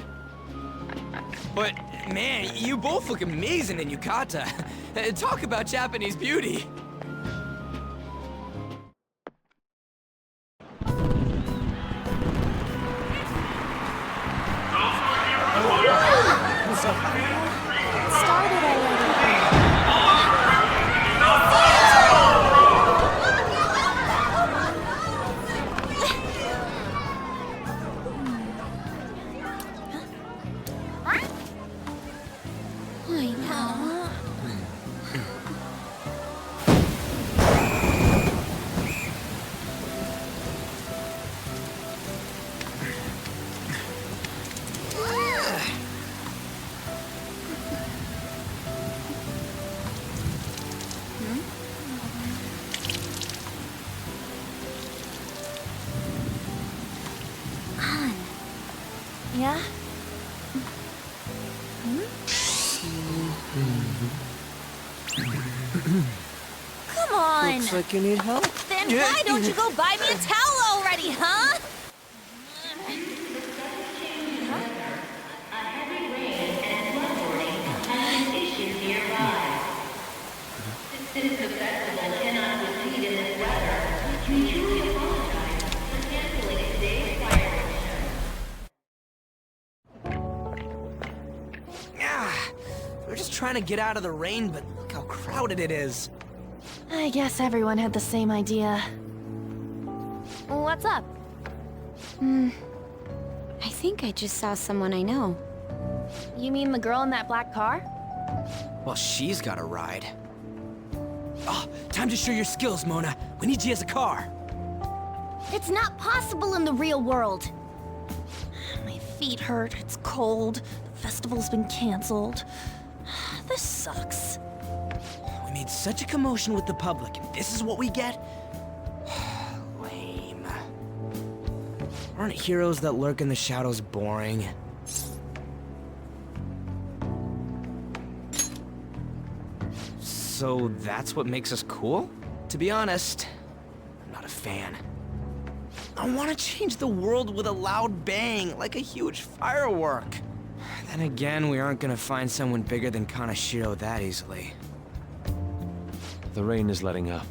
But, man, you both look amazing in yukata. Talk about Japanese beauty. Started already. I know. Yeah? Come on! Looks like you need help. Then why don't you go buy me a towel already, huh? Since the festival cannot proceed in this weather, we truly apologize for canceling today's fireworks show. We're just trying to get out of the rain, but look how crowded it is. I guess everyone had the same idea. What's up? I think think I just saw someone I know. You mean the girl in that black car? Well, she's got a ride. Oh, time to show your skills, Mona. We need you as a car. It's not possible in the real world. My feet hurt, it's cold, the festival's been canceled. This sucks. We made such a commotion with the public, and this is what we get? Lame. Aren't heroes that lurk in the shadows boring? So that's what makes us cool? To be honest, I'm not a fan. I want to change the world with a loud bang, like a huge firework. Then again, we aren't gonna find someone bigger than Kanashiro that easily. The rain is letting up.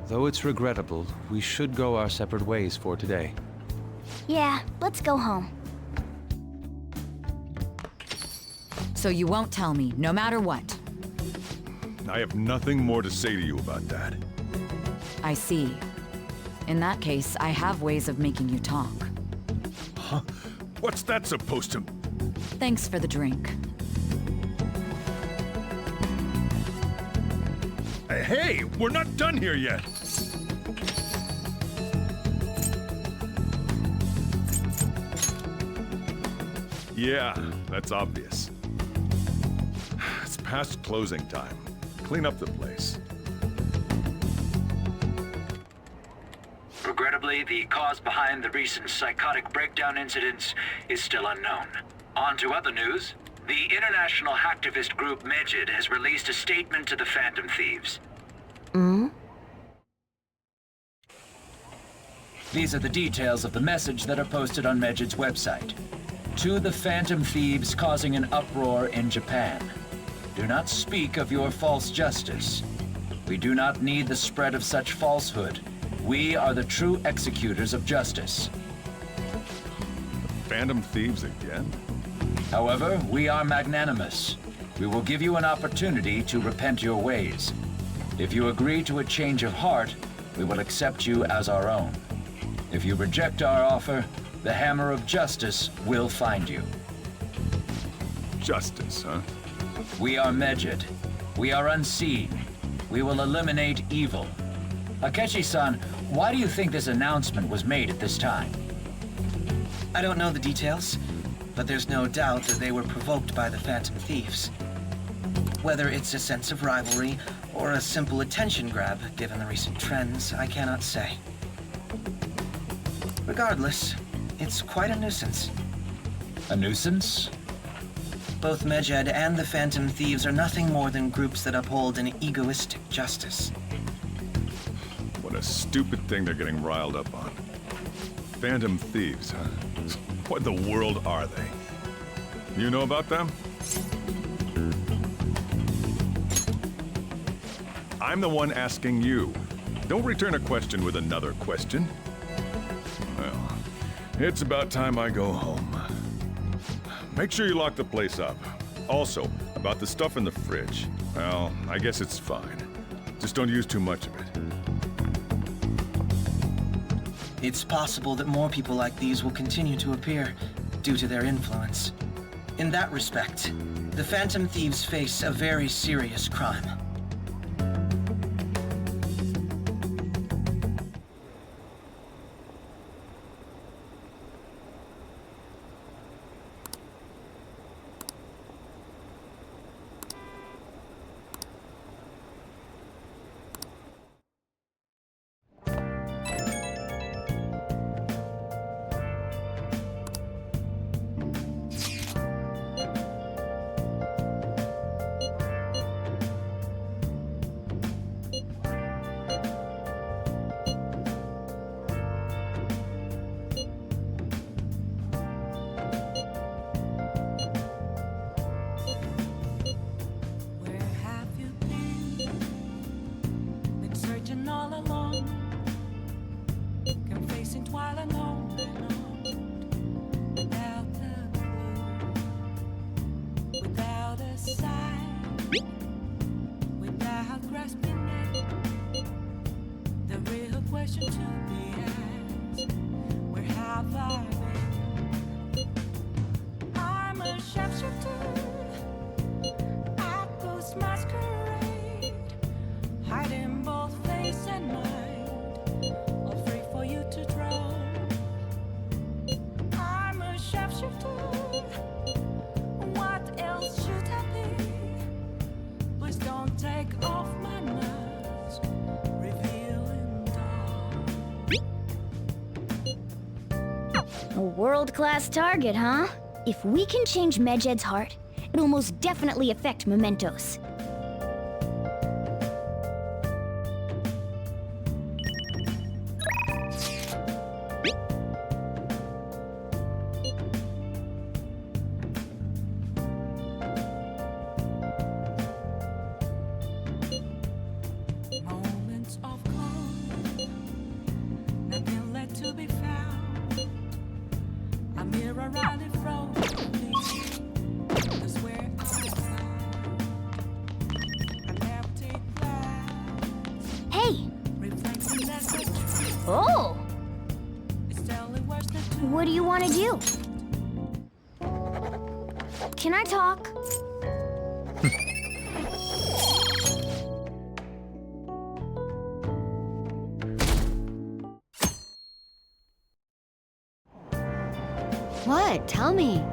Though it's regrettable, we should go our separate ways for today. Yeah, let's go home. So you won't tell me, no matter what. I have nothing more to say to you about that. I see. In that case, I have ways of making you talk. Huh? What's that supposed to... Thanks for the drink. Hey, we're not done here yet! Yeah, that's obvious. It's past closing time. Clean up the place. Regrettably, the cause behind the recent psychotic breakdown incidents is still unknown. On to other news. The international hacktivist group Medjed has released a statement to the Phantom Thieves. These are the details of the message that are posted on Medjed's website. To the Phantom Thieves causing an uproar in Japan. Do not speak of your false justice. We do not need the spread of such falsehood. We are the true executors of justice. Phantom Thieves again? However, we are magnanimous. We will give you an opportunity to repent your ways. If you agree to a change of heart, we will accept you as our own. If you reject our offer, the hammer of justice will find you. Justice, huh? We are Medjed. We are unseen. We will eliminate evil. Akechi-san, why do you think this announcement was made at this time? I don't know the details, but there's no doubt that they were provoked by the Phantom Thieves. Whether it's a sense of rivalry or a simple attention grab, given the recent trends, I cannot say. Regardless, it's quite a nuisance. A nuisance? Both Medjed and the Phantom Thieves are nothing more than groups that uphold an egoistic justice. What a stupid thing they're getting riled up on. Phantom Thieves, huh? What in the world are they? You know about them? I'm the one asking you. Don't return a question with another question. Well, it's about time I go home. Make sure you lock the place up. Also, about the stuff in the fridge. Well, I guess it's fine. Just don't use too much of it. It's possible that more people like these will continue to appear due to their influence. In that respect, the Phantom Thieves face a very serious crime. World-class target, huh? If we can change Medjed's heart, it'll most definitely affect Mementos. Moments of calm, nothing left to be found. A mirror right in front of me. That's where I found an empty glass. Hey! Reflecting that's the truth. Oh! It's telling what's the truth. What do you want to do? Can I talk? What? Tell me.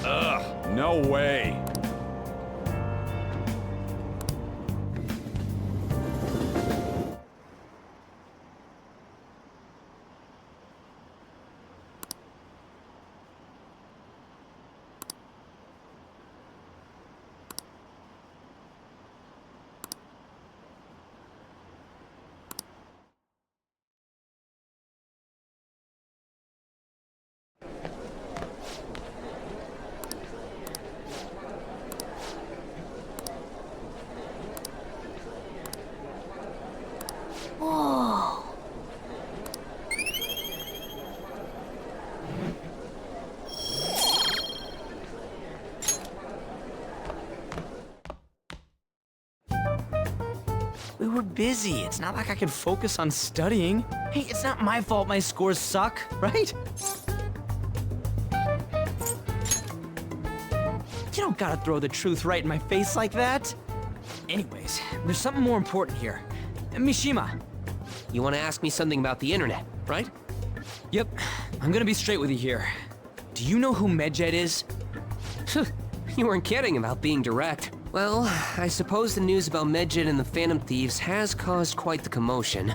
Ugh, no way. Whoa! We were busy. It's not like I could focus on studying. Hey, it's not my fault my scores suck, right? You don't gotta throw the truth right in my face like that. Anyways, there's something more important here. Mishima. You want to ask me something about the internet, right? Yep. I'm gonna be straight with you here. Do you know who Medjed is? You weren't kidding about being direct. Well, I suppose the news about Medjed and the Phantom Thieves has caused quite the commotion.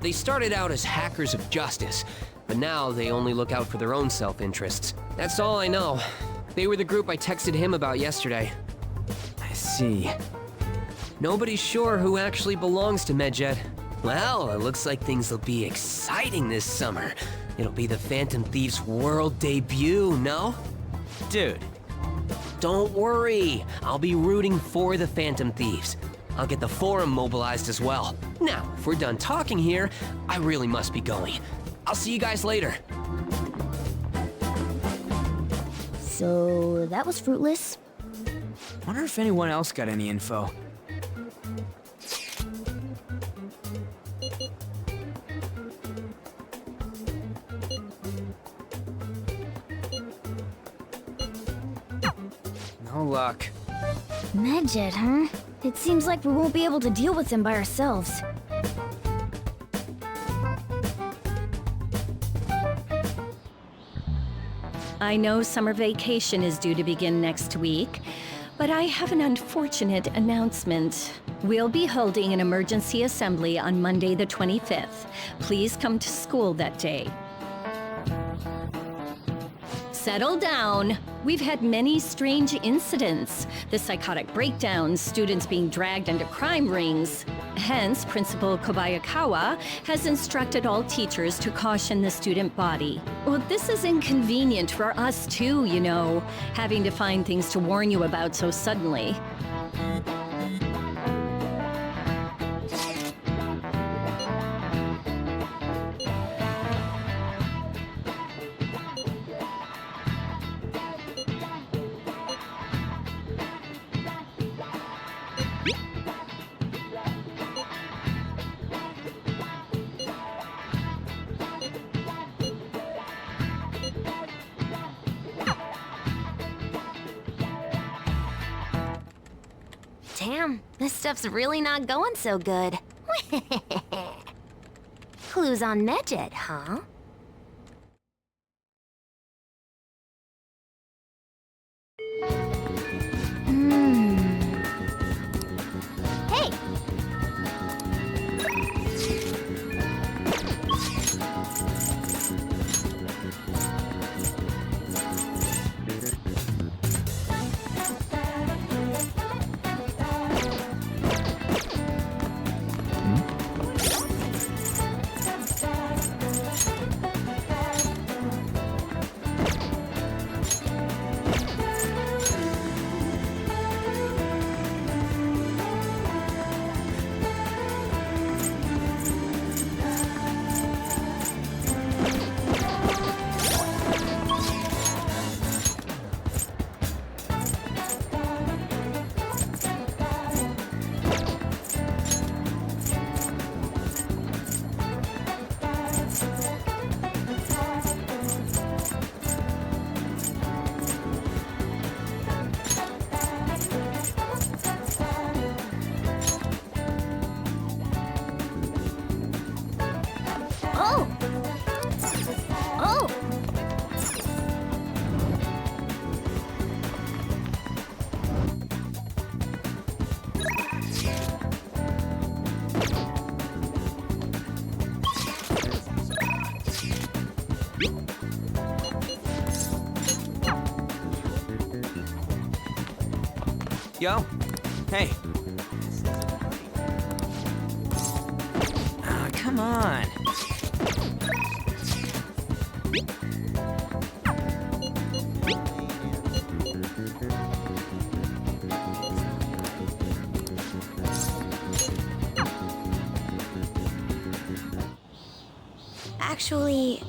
They started out as hackers of justice, but now they only look out for their own self-interests. That's all I know. They were the group I texted him about yesterday. I see. Nobody's sure who actually belongs to Medjed. Well, it looks like things will be exciting this summer. It'll be the Phantom Thieves' world debut, no? Dude. Don't worry, I'll be rooting for the Phantom Thieves. I'll get the forum mobilized as well. Now, if we're done talking here, I really must be going. I'll see you guys later. So, that was fruitless. Wonder if anyone else got any info. No luck. Medjed, huh? It seems like we won't be able to deal with him by ourselves. I know summer vacation is due to begin next week, but I have an unfortunate announcement. We'll be holding an emergency assembly on Monday the 25th. Please come to school that day. Settle down. We've had many strange incidents. The psychotic breakdowns, students being dragged into crime rings. Hence, Principal Kobayakawa has instructed all teachers to caution the student body. Well, this is inconvenient for us too, you know, having to find things to warn you about so suddenly. Damn, this stuff's really not going so good. Clues on Medjed, huh? Yo. Hey. Ah, come on. Actually...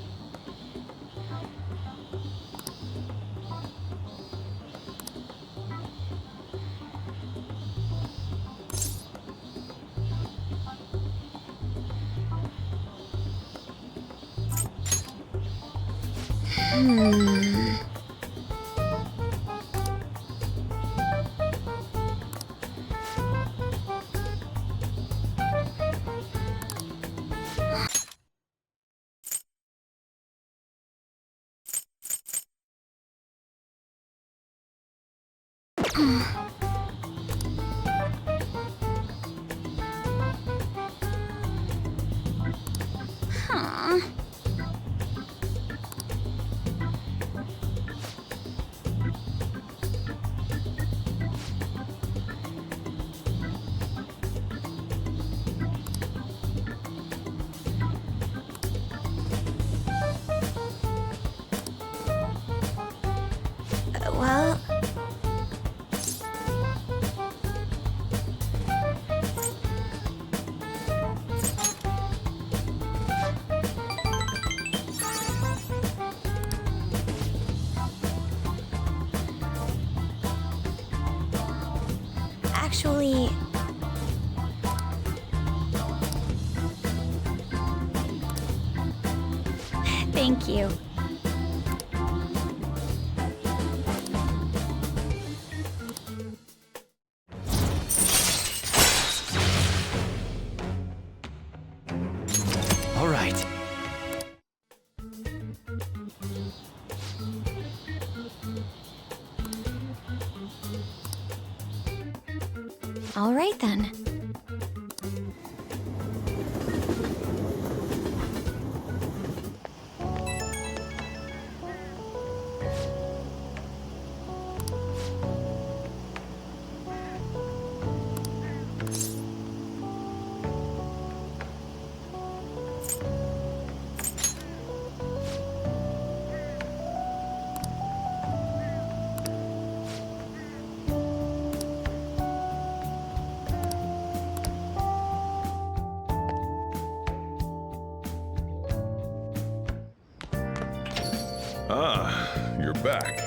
Huh. Well... Actually... Thank you. All right. All right then. Ah, you're back.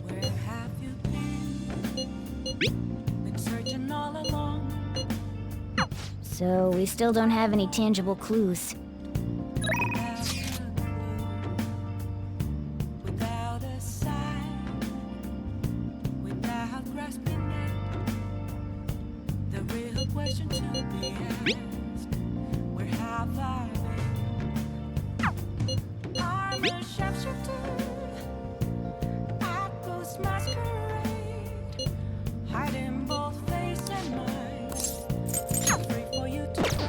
Where have you been searching all along. So we still don't have any tangible clues. Without a sign, without grasping it, the real question to be asked: where have I been? I'm a sharpshooter at Ghost Masquerade, hiding both face and mind, free for you to throw.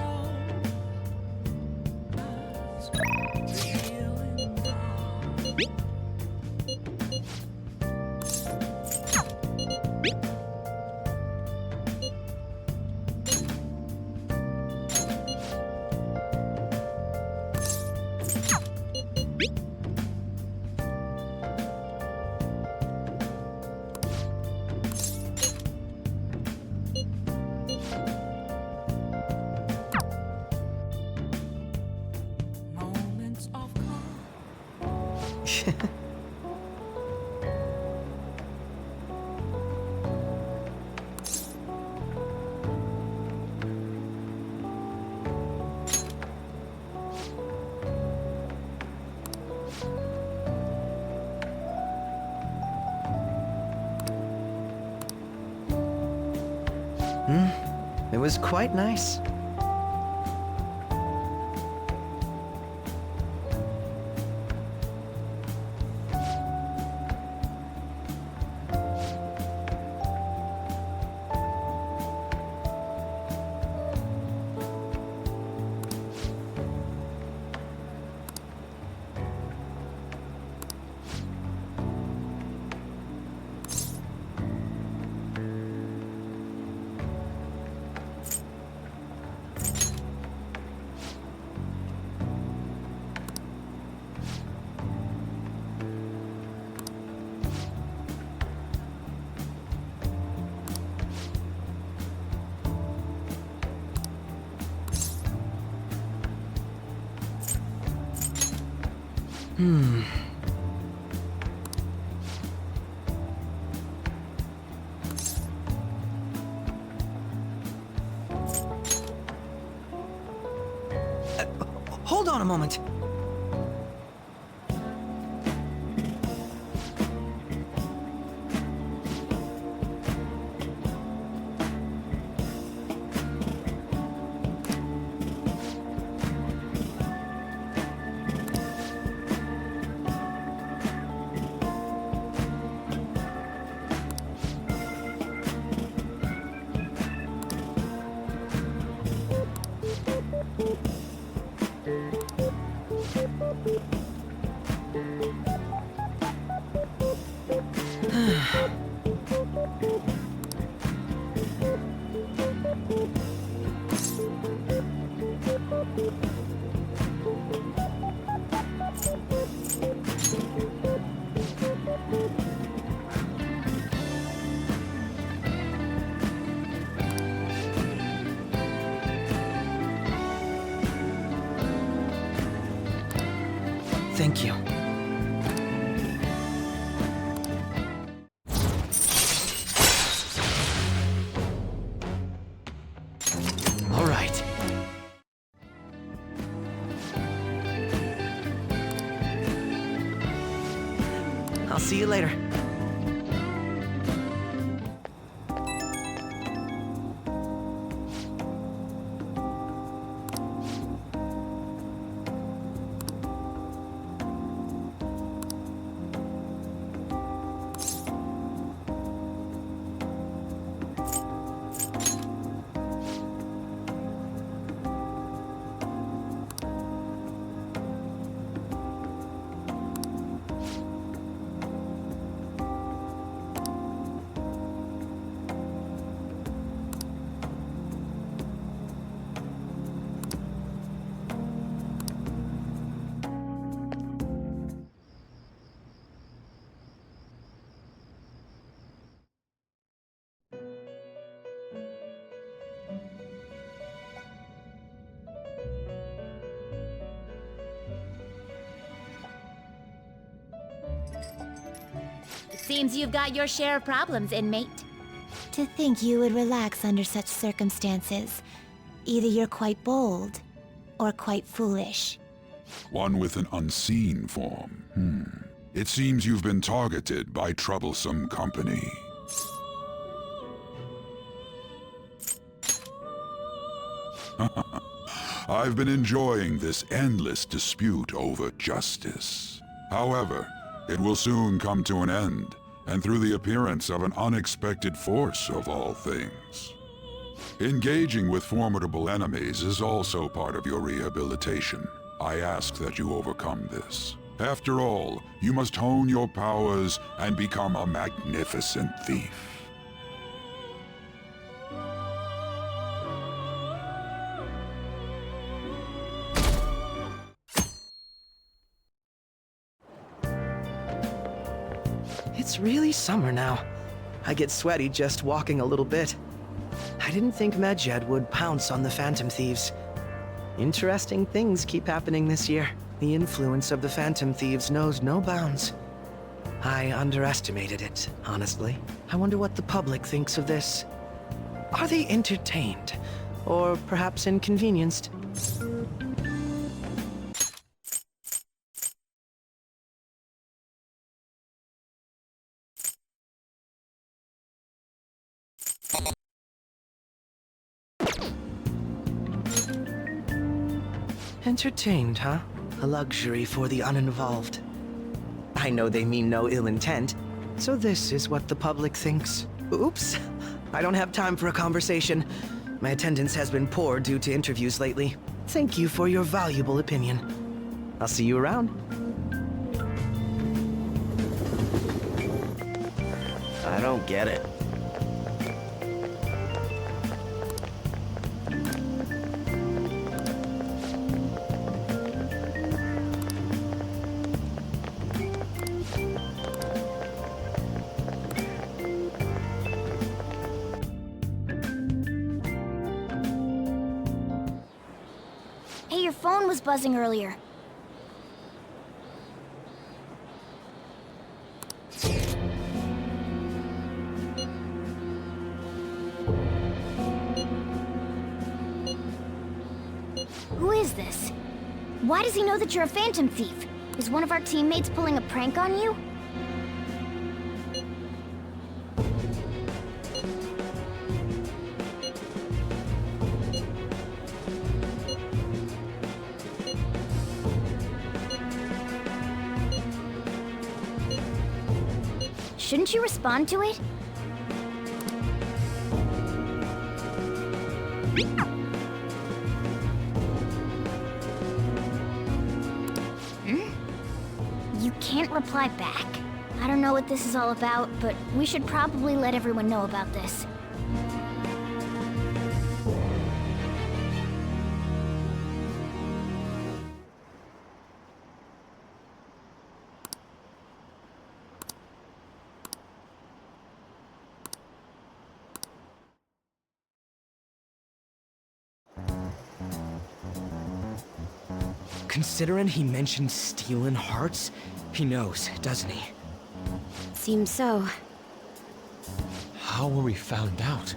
Revealing all. Moments of calm. It was quite nice. Hold on a moment. Thank you. All right. I'll see you later. Seems you've got your share of problems, inmate. To think you would relax under such circumstances. Either you're quite bold, or quite foolish. One with an unseen form. It seems you've been targeted by troublesome company. I've been enjoying this endless dispute over justice. However, it will soon come to an end, and through the appearance of an unexpected force of all things. Engaging with formidable enemies is also part of your rehabilitation. I ask that you overcome this. After all, you must hone your powers and become a magnificent thief. It's really summer now. I get sweaty just walking a little bit. I didn't think Medjed would pounce on the Phantom Thieves. Interesting things keep happening this year. The influence of the Phantom Thieves knows no bounds. I underestimated it, honestly. I wonder what the public thinks of this. Are they entertained? Or perhaps inconvenienced? Entertained, huh? A luxury for the uninvolved. I know they mean no ill intent, so this is what the public thinks. Oops, I don't have time for a conversation. My attendance has been poor due to interviews lately. Thank you for your valuable opinion. I'll see you around. I don't get it. Hey, your phone was buzzing earlier. Why does he know that you're a phantom thief? Is one of our teammates pulling a prank on you? Shouldn't you respond to it? You can't reply back? I don't know what this is all about, but we should probably let everyone know about this. Considering he mentioned stealing hearts, he knows, doesn't he? Seems so. How were we found out?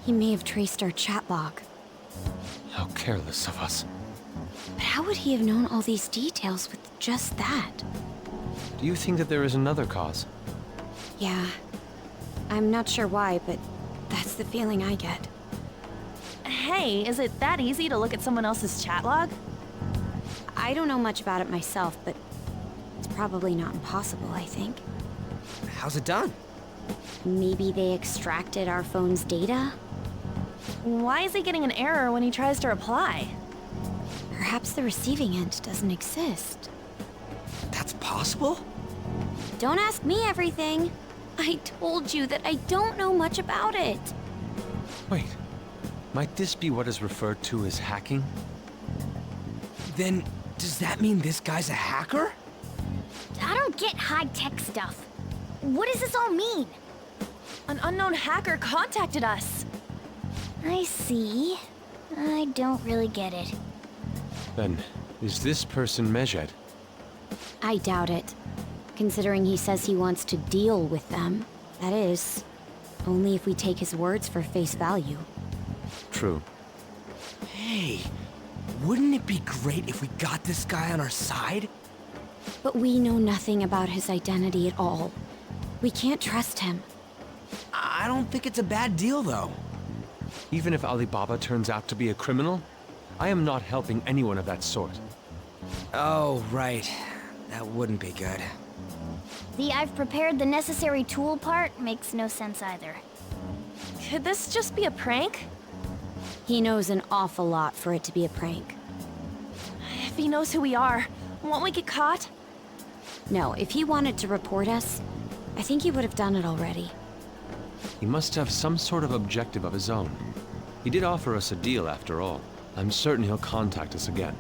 He may have traced our chat log. How careless of us. But how would he have known all these details with just that? Do you think that there is another cause? Yeah. I'm not sure why, but that's the feeling I get. Hey, is it that easy to look at someone else's chat log? I don't know much about it myself, but it's probably not impossible, I think. How's it done? Maybe they extracted our phone's data? Why is he getting an error when he tries to reply? Perhaps the receiving end doesn't exist. That's possible? Don't ask me everything. I told you that I don't know much about it. Wait, might this be what is referred to as hacking? Then, does that mean this guy's a hacker? I don't get high-tech stuff. What does this all mean? An unknown hacker contacted us. I see. I don't really get it. Then, is this person Medjed? I doubt it. Considering he says he wants to deal with them. That is, only if we take his words for face value. True. Hey, wouldn't it be great if we got this guy on our side? But we know nothing about his identity at all. We can't trust him. I don't think it's a bad deal, though. Even if Alibaba turns out to be a criminal, I am not helping anyone of that sort. Oh, right. That wouldn't be good. The I've prepared the necessary tool part makes no sense either. Could this just be a prank? He knows an awful lot for it to be a prank. If he knows who we are, won't we get caught? No, if he wanted to report us, I think he would have done it already. He must have some sort of objective of his own. He did offer us a deal after all. I'm certain he'll contact us again.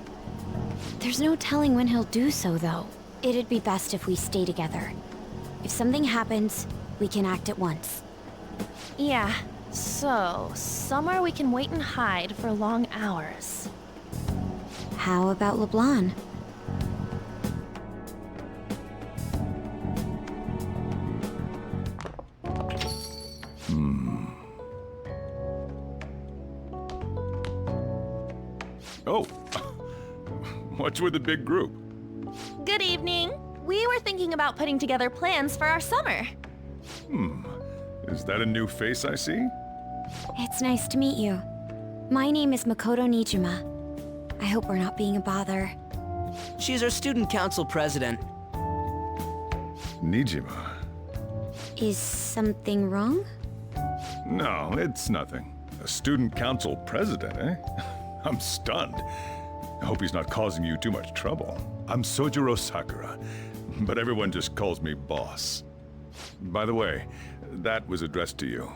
There's no telling when he'll do so, though. It'd be best if we stay together. If something happens, we can act at once. Yeah, so somewhere we can wait and hide for long hours. How about LeBlanc? Oh, what's with the big group? Good evening. We were thinking about putting together plans for our summer. Is that a new face I see? It's nice to meet you. My name is Makoto Nijima. I hope we're not being a bother. She's our student council president. Nijima. Is something wrong? No, it's nothing. A student council president, eh? I'm stunned. I hope he's not causing you too much trouble. I'm Sojiro Sakura, but everyone just calls me boss. By the way, that was addressed to you.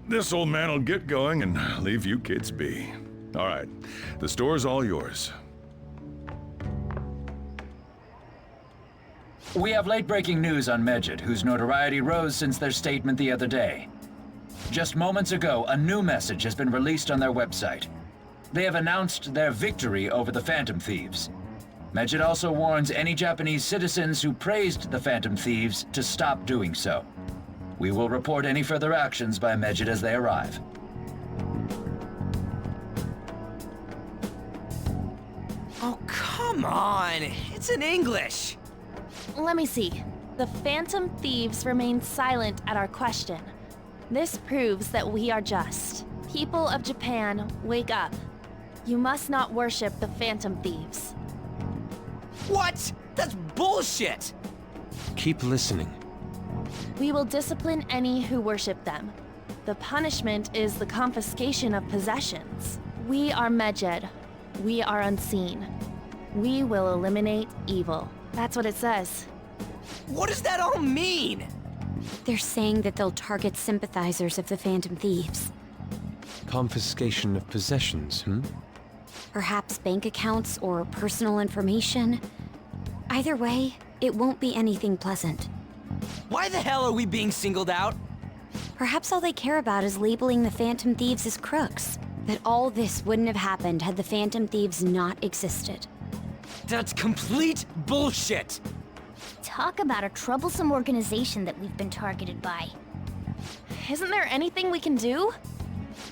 This old man will get going and leave you kids be. All right, the store's all yours. We have late-breaking news on Medjed, whose notoriety rose since their statement the other day. Just moments ago, a new message has been released on their website. They have announced their victory over the Phantom Thieves. Medjed also warns any Japanese citizens who praised the Phantom Thieves to stop doing so. We will report any further actions by Medjed as they arrive. Come on, it's in English. Let me see. The Phantom Thieves remain silent at our question. This proves that we are just. People of Japan, wake up. You must not worship the Phantom Thieves. What? That's bullshit! Keep listening. We will discipline any who worship them. The punishment is the confiscation of possessions. We are Medjed. We are unseen. We will eliminate evil. That's what it says. What does that all mean? They're saying that they'll target sympathizers of the Phantom Thieves. Confiscation of possessions, Perhaps bank accounts or personal information. Either way, it won't be anything pleasant. Why the hell are we being singled out? Perhaps all they care about is labeling the Phantom Thieves as crooks. That all this wouldn't have happened had the Phantom Thieves not existed. That's complete bullshit! Talk about a troublesome organization that we've been targeted by. Isn't there anything we can do?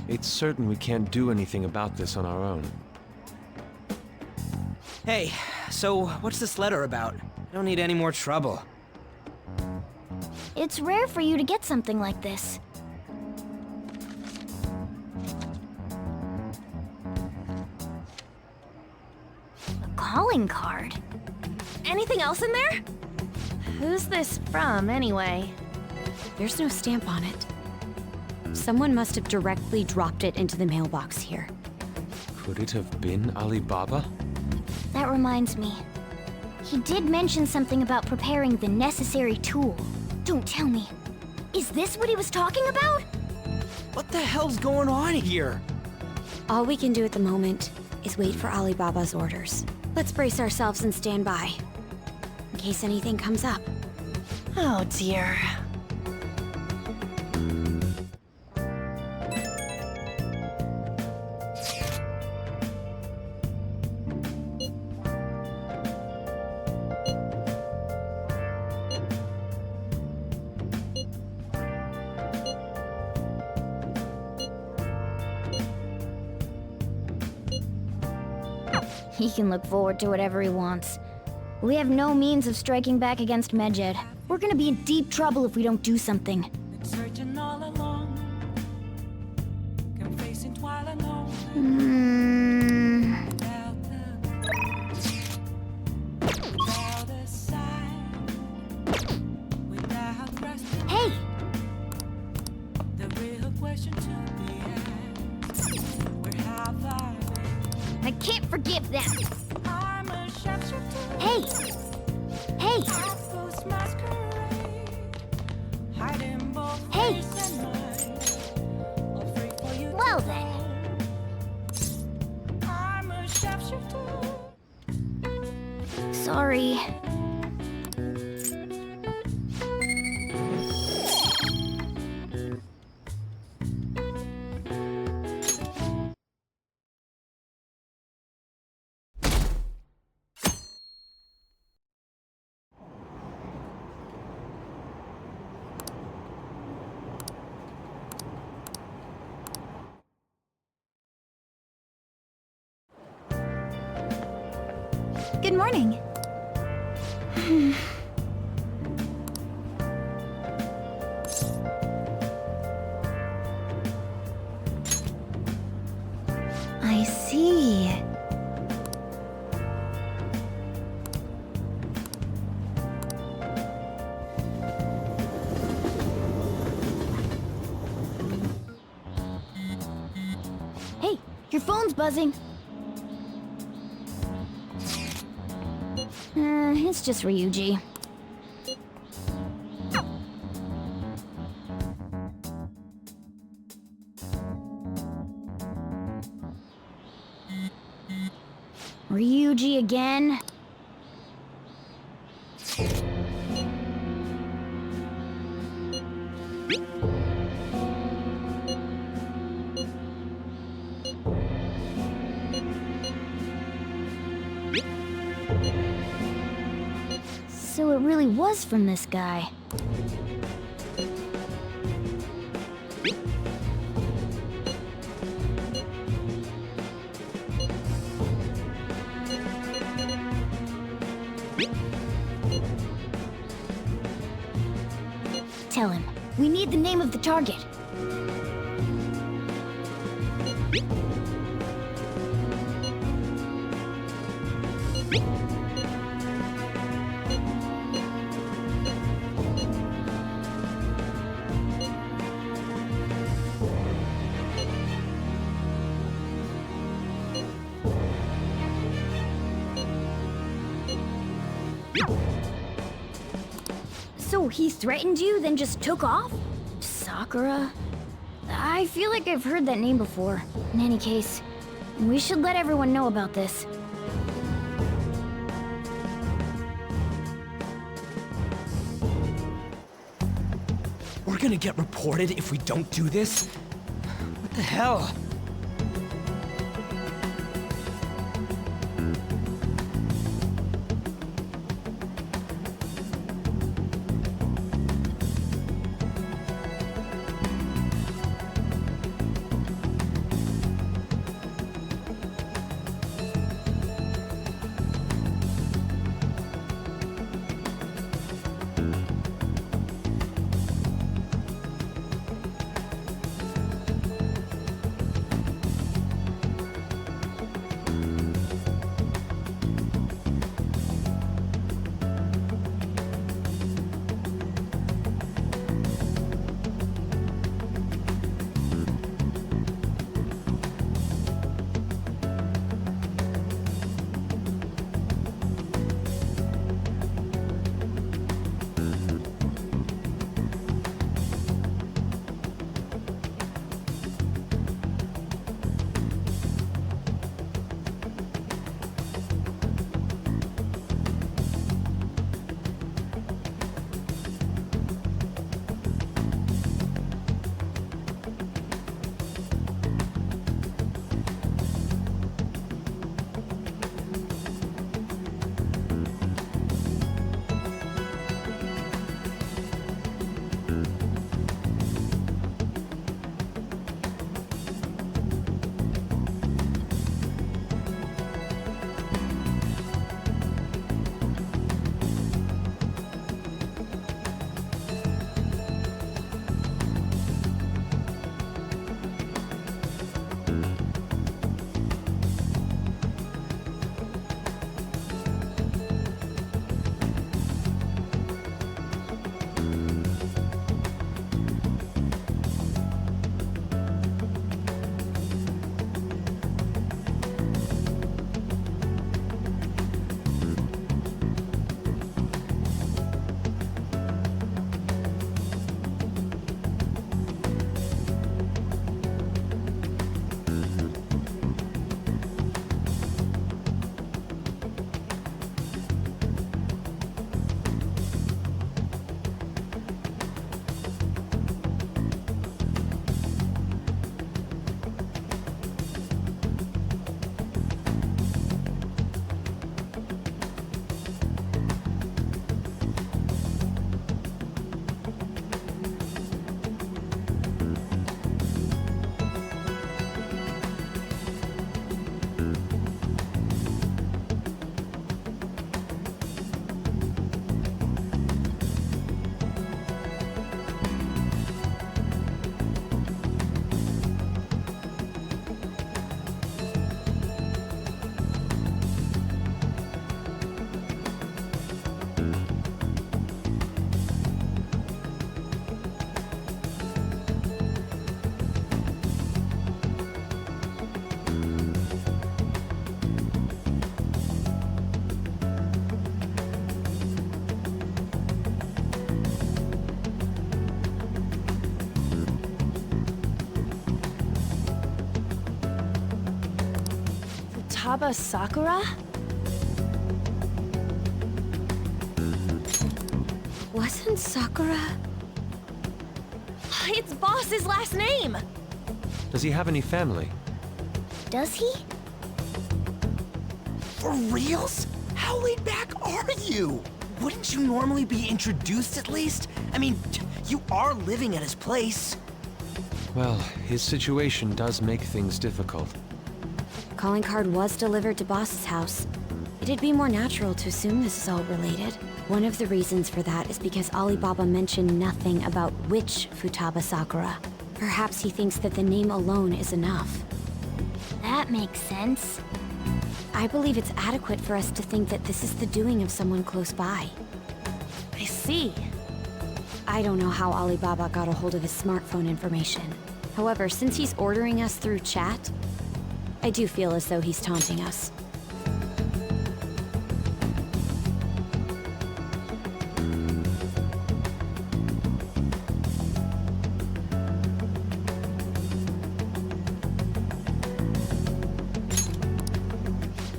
It's certain we can't do anything about this on our own. Hey, so what's this letter about? I don't need any more trouble. It's rare for you to get something like this. A calling card? Anything else in there? Who's this from, anyway? There's no stamp on it. Someone must have directly dropped it into the mailbox here. Could it have been Alibaba? That reminds me. He did mention something about preparing the necessary tool. Don't tell me. Is this what he was talking about? What the hell's going on here? All we can do at the moment is wait for Alibaba's orders. Let's brace ourselves and stand by, in case anything comes up. Oh dear. He can look forward to whatever he wants. We have no means of striking back against Medjed. We're gonna be in deep trouble if we don't do something. Searching all along, confessing while alone. Hey! The real question to be asked, where have I been? I can't forgive them. I'm a shapeshifter. Hey! Hey! Ghost masquerade, hiding both Hey! face and mind. Afraid for you Well to then. know. I'm a shapeshifter. Sorry. Good morning. I see. Hey, your phone's buzzing. It's just Ryuji. Ryuji again? So it really was from this guy. Tell him. We need the name of the target. So he threatened you, then just took off? Sakura? I feel like I've heard that name before. In any case, we should let everyone know about this. We're gonna get reported if we don't do this? What the hell? Taba Sakura? Wasn't Sakura? It's Boss's last name! Does he have any family? Does he? For reals? How laid back are you? Wouldn't you normally be introduced at least? I mean, you are living at his place. Well, his situation does make things difficult. Calling card was delivered to Boss's house. It'd be more natural to assume this is all related. One of the reasons for that is because Alibaba mentioned nothing about which Futaba Sakura. Perhaps he thinks that the name alone is enough. That makes sense. I believe it's adequate for us to think that this is the doing of someone close by. I see. I don't know how Alibaba got a hold of his smartphone information. However, since he's ordering us through chat, I do feel as though he's taunting us.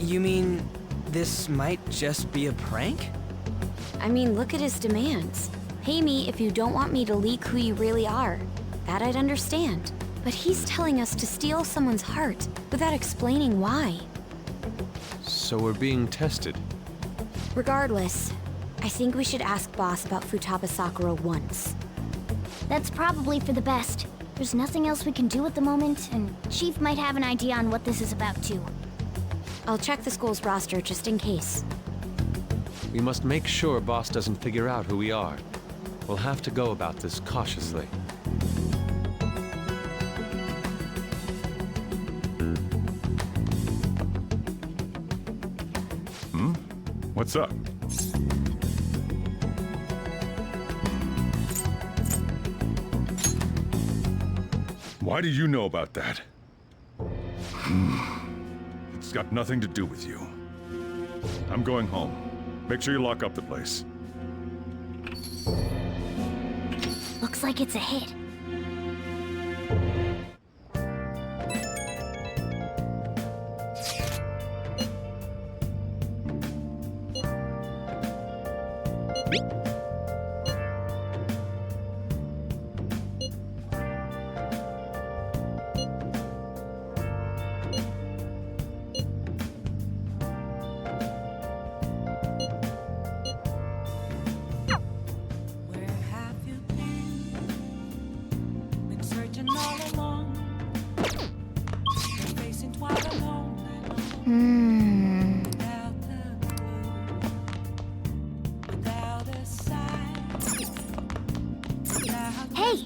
You mean this might just be a prank? I mean, look at his demands. Pay me if you don't want me to leak who you really are. That I'd understand. But he's telling us to steal someone's heart without explaining why. So we're being tested. Regardless, I think we should ask Boss about Futaba Sakura once. That's probably for the best. There's nothing else we can do at the moment, and Chief might have an idea on what this is about too. I'll check the school's roster just in case. We must make sure Boss doesn't figure out who we are. We'll have to go about this cautiously. What's up? Why do you know about that? It's got nothing to do with you. I'm going home. Make sure you lock up the place. Looks like it's a hit. Hey!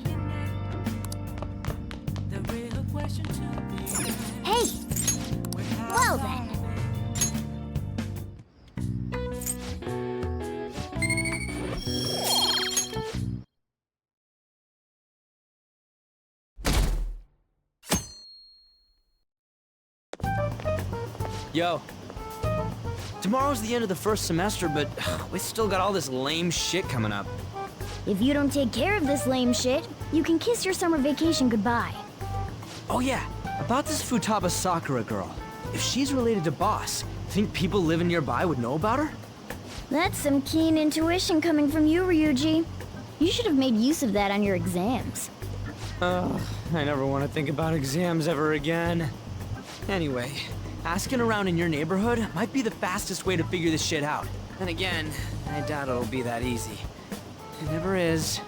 Hey! Well then. Yo. Tomorrow's the end of the first semester, but we still got all this lame shit coming up. If you don't take care of this lame shit, you can kiss your summer vacation goodbye. Oh yeah, about this Futaba Sakura girl. If she's related to Boss, think people living nearby would know about her? That's some keen intuition coming from you, Ryuji. You should have made use of that on your exams. Ugh, I never want to think about exams ever again. Anyway, asking around in your neighborhood might be the fastest way to figure this shit out. Then again, I doubt it'll be that easy. It never is.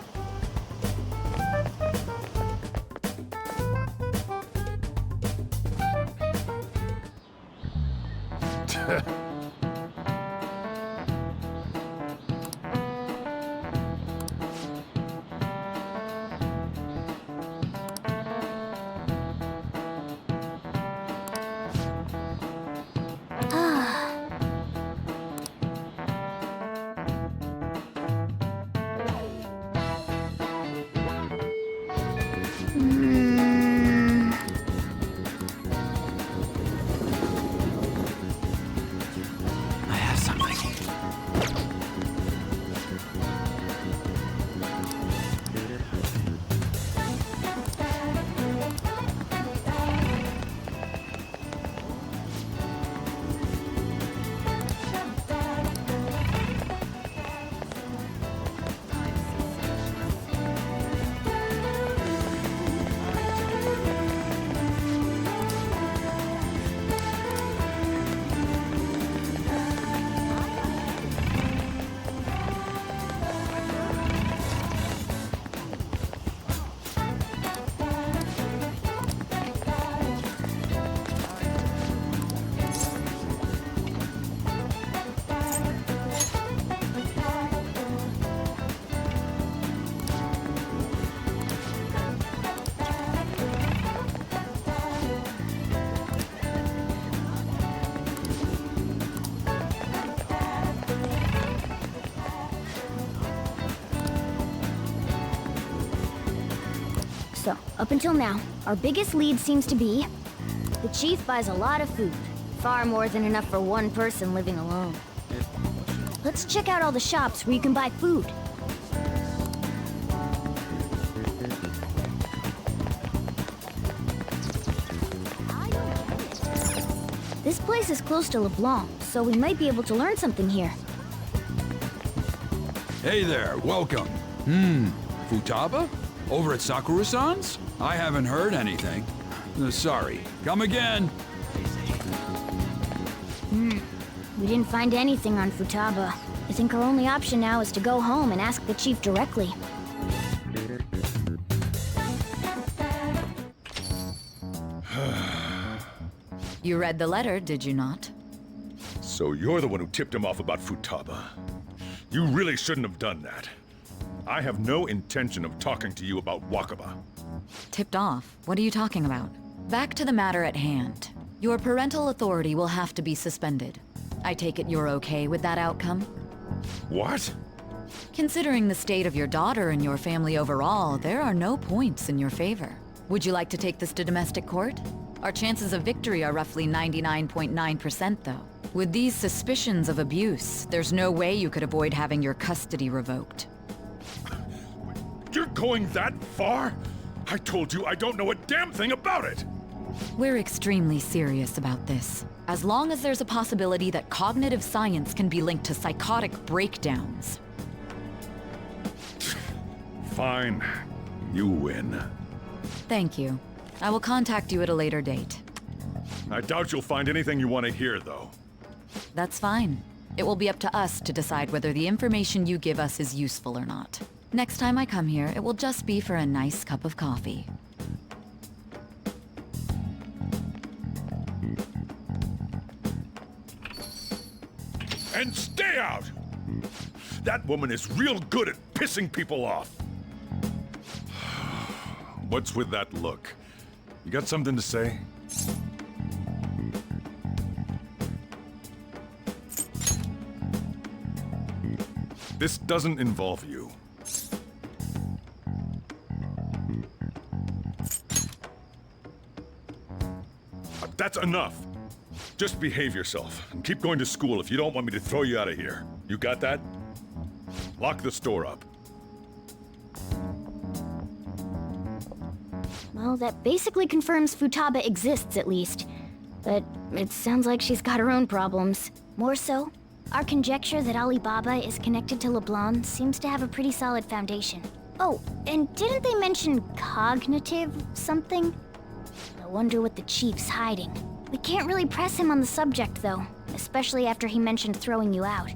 So, up until now, our biggest lead seems to be the chief buys a lot of food. Far more than enough for one person living alone. Let's check out all the shops where you can buy food. This place is close to LeBlanc, so we might be able to learn something here. Hey there, welcome. Futaba? Over at Sakura-san's? I haven't heard anything. Sorry. Come again. We didn't find anything on Futaba. I think our only option now is to go home and ask the chief directly. You read the letter, did you not? So you're the one who tipped him off about Futaba. You really shouldn't have done that. I have no intention of talking to you about Wakaba. Tipped off? What are you talking about? Back to the matter at hand. Your parental authority will have to be suspended. I take it you're okay with that outcome? What? Considering the state of your daughter and your family overall, there are no points in your favor. Would you like to take this to domestic court? Our chances of victory are roughly 99.9% though. With these suspicions of abuse, there's no way you could avoid having your custody revoked. You're going that far? I told you I don't know a damn thing about it! We're extremely serious about this. As long as there's a possibility that cognitive science can be linked to psychotic breakdowns. Fine. You win. Thank you. I will contact you at a later date. I doubt you'll find anything you want to hear, though. That's fine. It will be up to us to decide whether the information you give us is useful or not. Next time I come here, it will just be for a nice cup of coffee. And stay out! That woman is real good at pissing people off. What's with that look? You got something to say? This doesn't involve you. That's enough. Just behave yourself and keep going to school if you don't want me to throw you out of here. You got that? Lock the store up. Well, that basically confirms Futaba exists, at least. But it sounds like she's got her own problems. More so, our conjecture that Alibaba is connected to LeBlanc seems to have a pretty solid foundation. Oh, and didn't they mention cognitive something? I wonder what the chief's hiding. We can't really press him on the subject, though, especially after he mentioned throwing you out.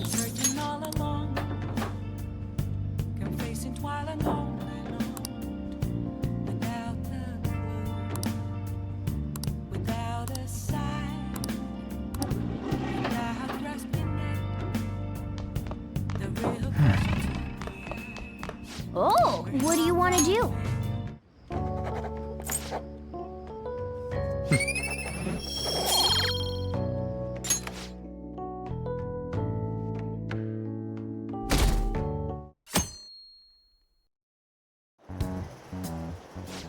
Searching all along, confessing while alone without a clue, without a sign, without grasping at the real question. Oh, what do you want to do?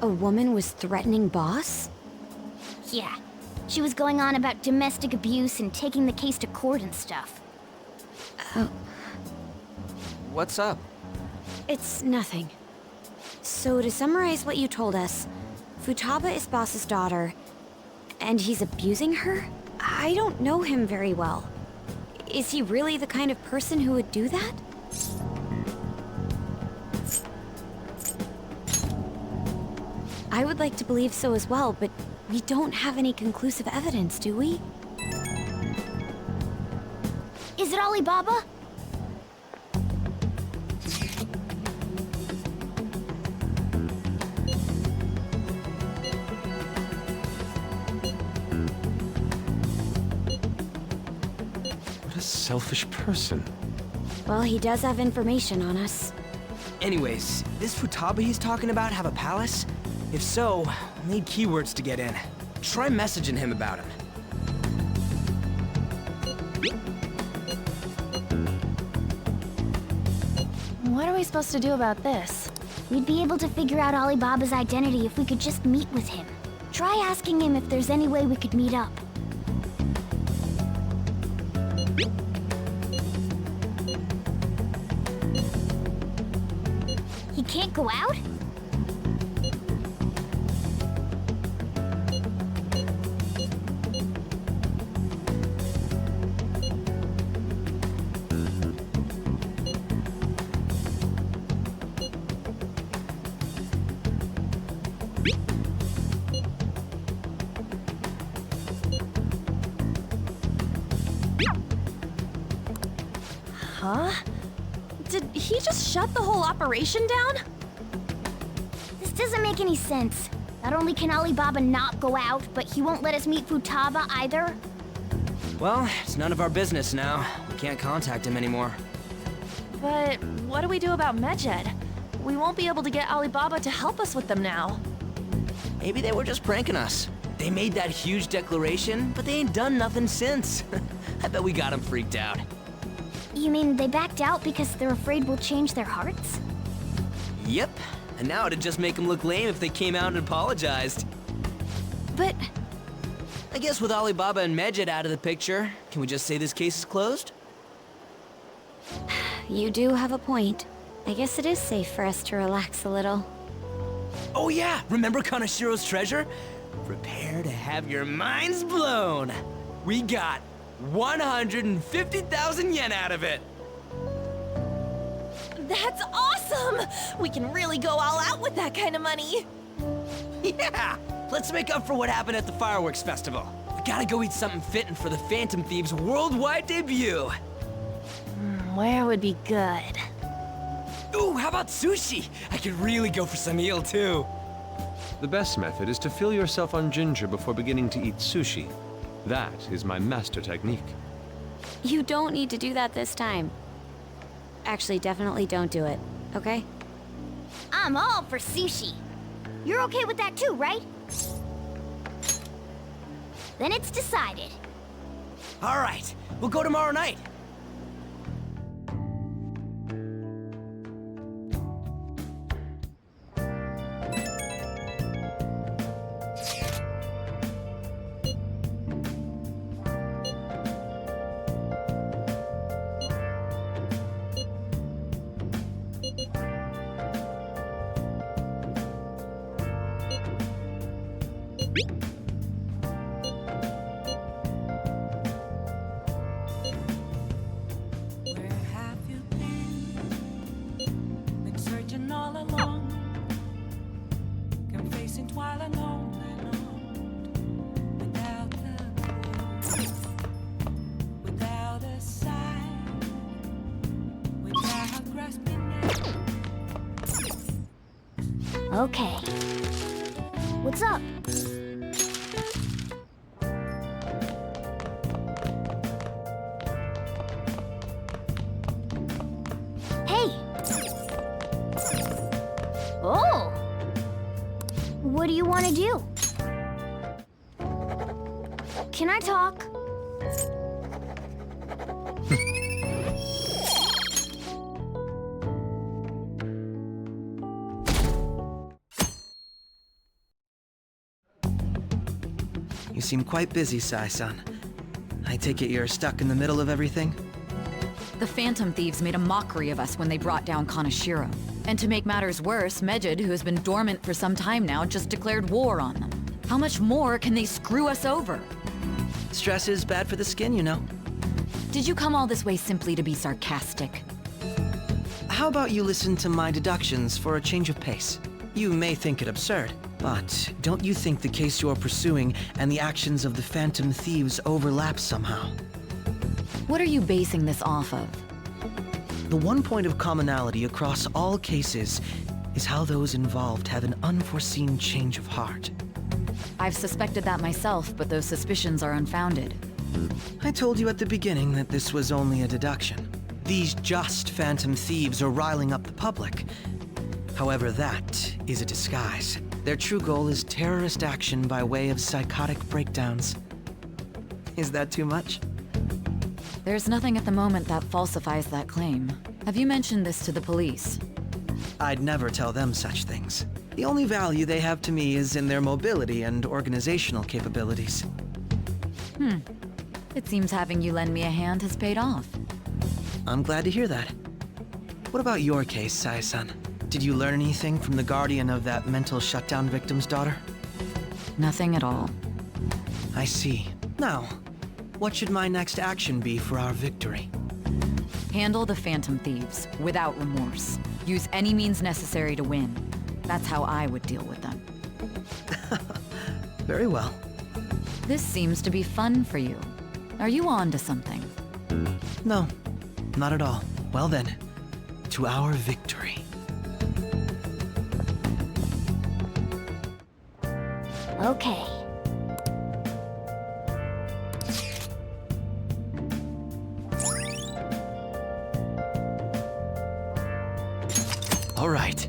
A woman was threatening Boss? Yeah. She was going on about domestic abuse and taking the case to court and stuff. Oh. What's up? It's nothing. So to summarize what you told us, Futaba is Boss's daughter, and he's abusing her? I don't know him very well. Is he really the kind of person who would do that? I would like to believe so as well, but we don't have any conclusive evidence, do we? Is it Alibaba? selfish person. Well, he does have information on us. Anyways, this Futaba he's talking about have a palace? If so, we'll need keywords to get in. Try messaging him about him. What are we supposed to do about this? We'd be able to figure out Alibaba's identity if we could just meet with him. Try asking him if there's any way we could meet up. He can't go out? Huh? Did he just shut the whole operation down? This doesn't make any sense. Not only can Alibaba not go out, but he won't let us meet Futaba either. Well, it's none of our business now. We can't contact him anymore. But what do we do about Medjed? We won't be able to get Alibaba to help us with them now. Maybe they were just pranking us. They made that huge declaration, but they ain't done nothing since. I bet we got them freaked out. You mean they backed out because they're afraid we'll change their hearts? Yep. And now it'd just make them look lame if they came out and apologized. But I guess with Alibaba and Medjed out of the picture, can we just say this case is closed? You do have a point. I guess it is safe for us to relax a little. Oh yeah, remember Kanashiro's treasure? Prepare to have your minds blown. We got 150,000 yen out of it. that's awesome! We can really go all out with that kind of money. Yeah, let's make up for what happened at the fireworks festival. We gotta go eat something fitting for the Phantom Thieves' worldwide debut. Where would be good? Ooh, how about sushi? I could really go for some eel too. The best method is to fill yourself on ginger before beginning to eat sushi. That is my master technique. You don't need to do that this time. Actually, definitely don't do it, okay? I'm all for sushi. You're okay with that too, right? Then it's decided. All right, we'll go tomorrow night. Okay. What's up? Hey! Oh! What do you want to do? Can I talk? You seem quite busy, Sai-san. I take it you're stuck in the middle of everything? The Phantom Thieves made a mockery of us when they brought down Kanashiro. And to make matters worse, Medjed, who has been dormant for some time now, just declared war on them. How much more can they screw us over? Stress is bad for the skin, you know. Did you come all this way simply to be sarcastic? How about you listen to my deductions for a change of pace? You may think it absurd, but don't you think the case you're pursuing and the actions of the Phantom Thieves overlap somehow? What are you basing this off of? The one point of commonality across all cases is how those involved have an unforeseen change of heart. I've suspected that myself, but those suspicions are unfounded. I told you at the beginning that this was only a deduction. These just phantom thieves are riling up the public. However, that is a disguise. Their true goal is terrorist action by way of psychotic breakdowns. Is that too much? There's nothing at the moment that falsifies that claim. Have you mentioned this to the police? I'd never tell them such things. The only value they have to me is in their mobility and organizational capabilities. It seems having you lend me a hand has paid off. I'm glad to hear that. What about your case, Sai-san? Did you learn anything from the guardian of that mental shutdown victim's daughter? Nothing at all. I see. Now, what should my next action be for our victory? Handle the Phantom Thieves, without remorse. Use any means necessary to win. That's how I would deal with them. Very well. This seems to be fun for you. Are you on to something? No, not at all. Well then, to our victory. Okay. All right.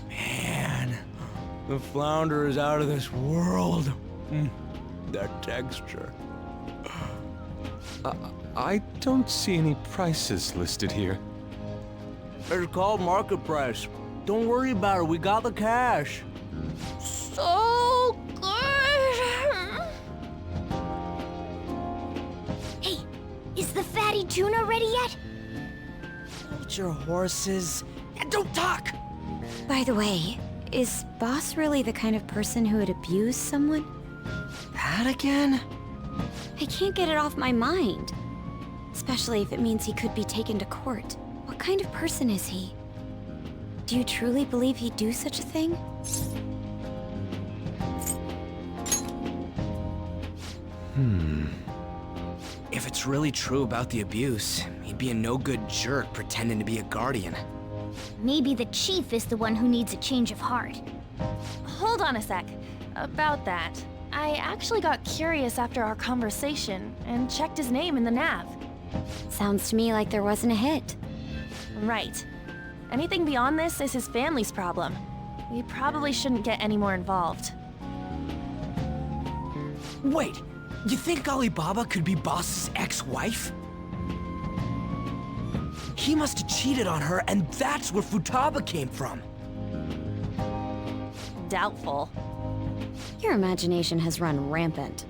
Man, the flounder is out of this world. That texture. I don't see any prices listed here. It's called market price. Don't worry about it, we got the cash. So good! Hey, is the fatty tuna ready yet? Hold your horses and don't talk! By the way, is Boss really the kind of person who would abuse someone? That again? I can't get it off my mind. Especially if it means he could be taken to court. What kind of person is he? Do you truly believe he'd do such a thing? If it's really true about the abuse, he'd be a no-good jerk pretending to be a guardian. Maybe the chief is the one who needs a change of heart. Hold on a sec. About that, I actually got curious after our conversation and checked his name in the nav. Sounds to me like there wasn't a hit. Right. Anything beyond this is his family's problem. We probably shouldn't get any more involved. Wait, you think Alibaba could be Boss's ex-wife? He must have cheated on her, and that's where Futaba came from. Doubtful. Your imagination has run rampant.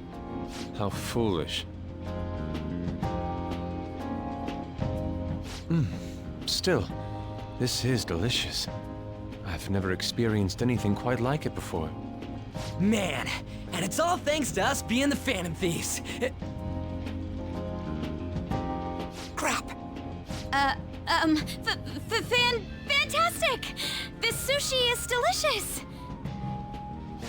How foolish. Still, this is delicious. I've never experienced anything quite like it before. Man, and it's all thanks to us being the Phantom Thieves. Crap. Fantastic! This sushi is delicious!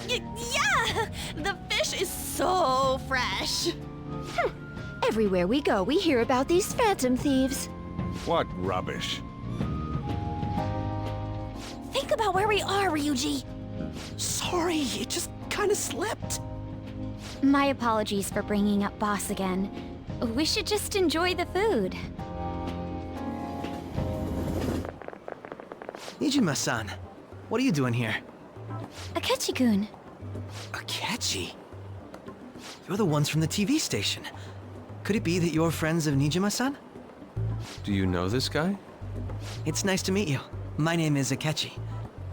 Yeah! The fish is so fresh! Everywhere we go, we hear about these Phantom Thieves. What rubbish. Think about where we are, Ryuji! Sorry, it just kinda slipped. My apologies for bringing up Boss again. We should just enjoy the food. Nijima-san, what are you doing here? Akechi-kun. Akechi? You're the ones from the TV station. Could it be that you're friends of Nijima-san? Do you know this guy? It's nice to meet you. My name is Akechi.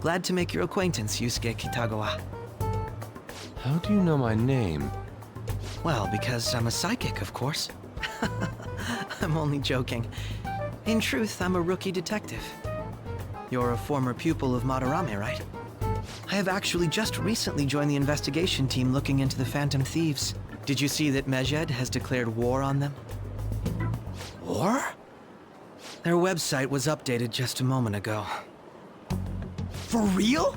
Glad to make your acquaintance, Yusuke Kitagawa. How do you know my name? Well, because I'm a psychic, of course. I'm only joking. In truth, I'm a rookie detective. You're a former pupil of Madarame, right? I have actually just recently joined the investigation team looking into the Phantom Thieves. Did you see that Medjed has declared war on them? War? Their website was updated just a moment ago. For real?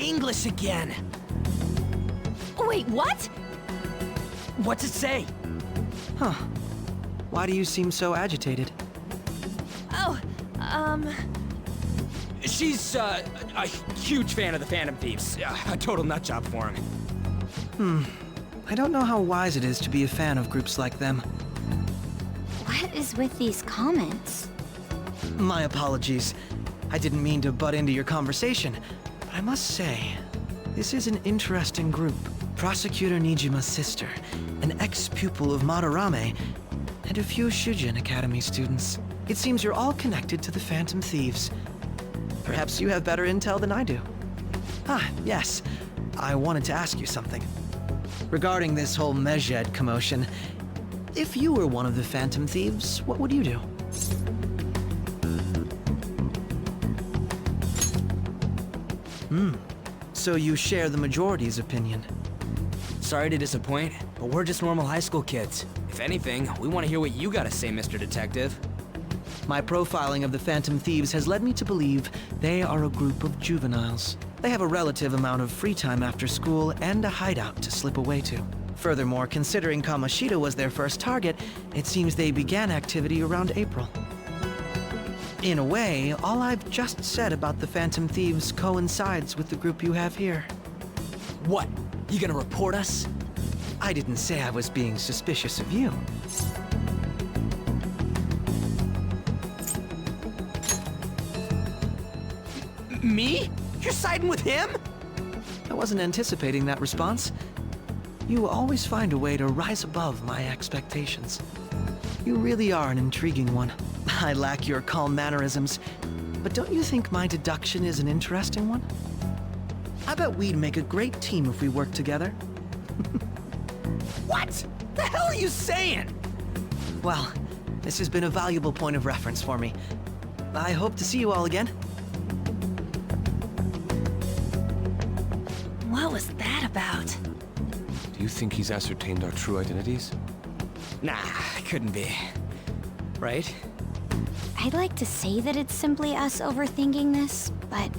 English again. Wait, what? What's it say? Huh. Why do you seem so agitated? Oh, She's a huge fan of the Phantom Thieves. A total nutjob for him. I don't know how wise it is to be a fan of groups like them. What is with these comments? My apologies. I didn't mean to butt into your conversation, but I must say, this is an interesting group. Prosecutor Nijima's sister, an ex-pupil of Madarame, and a few Shujin Academy students. It seems you're all connected to the Phantom Thieves. Perhaps you have better intel than I do. Ah, yes. I wanted to ask you something. Regarding this whole Medjed commotion, if you were one of the Phantom Thieves, what would you do? So you share the majority's opinion. Sorry to disappoint, but we're just normal high school kids. If anything, we want to hear what you gotta say, Mr. Detective. My profiling of the Phantom Thieves has led me to believe they are a group of juveniles. They have a relative amount of free time after school and a hideout to slip away to. Furthermore, considering Kamoshida was their first target, it seems they began activity around April. In a way, all I've just said about the Phantom Thieves coincides with the group you have here. What? You gonna report us? I didn't say I was being suspicious of you. Me? You're siding with him? I wasn't anticipating that response. You always find a way to rise above my expectations. You really are an intriguing one. I lack your calm mannerisms, but don't you think my deduction is an interesting one? I bet we'd make a great team if we worked together. What? The hell are you saying? Well, this has been a valuable point of reference for me. I hope to see you all again. what was that about? Do you think he's ascertained our true identities? Nah, couldn't be. Right? I'd like to say that it's simply us overthinking this, but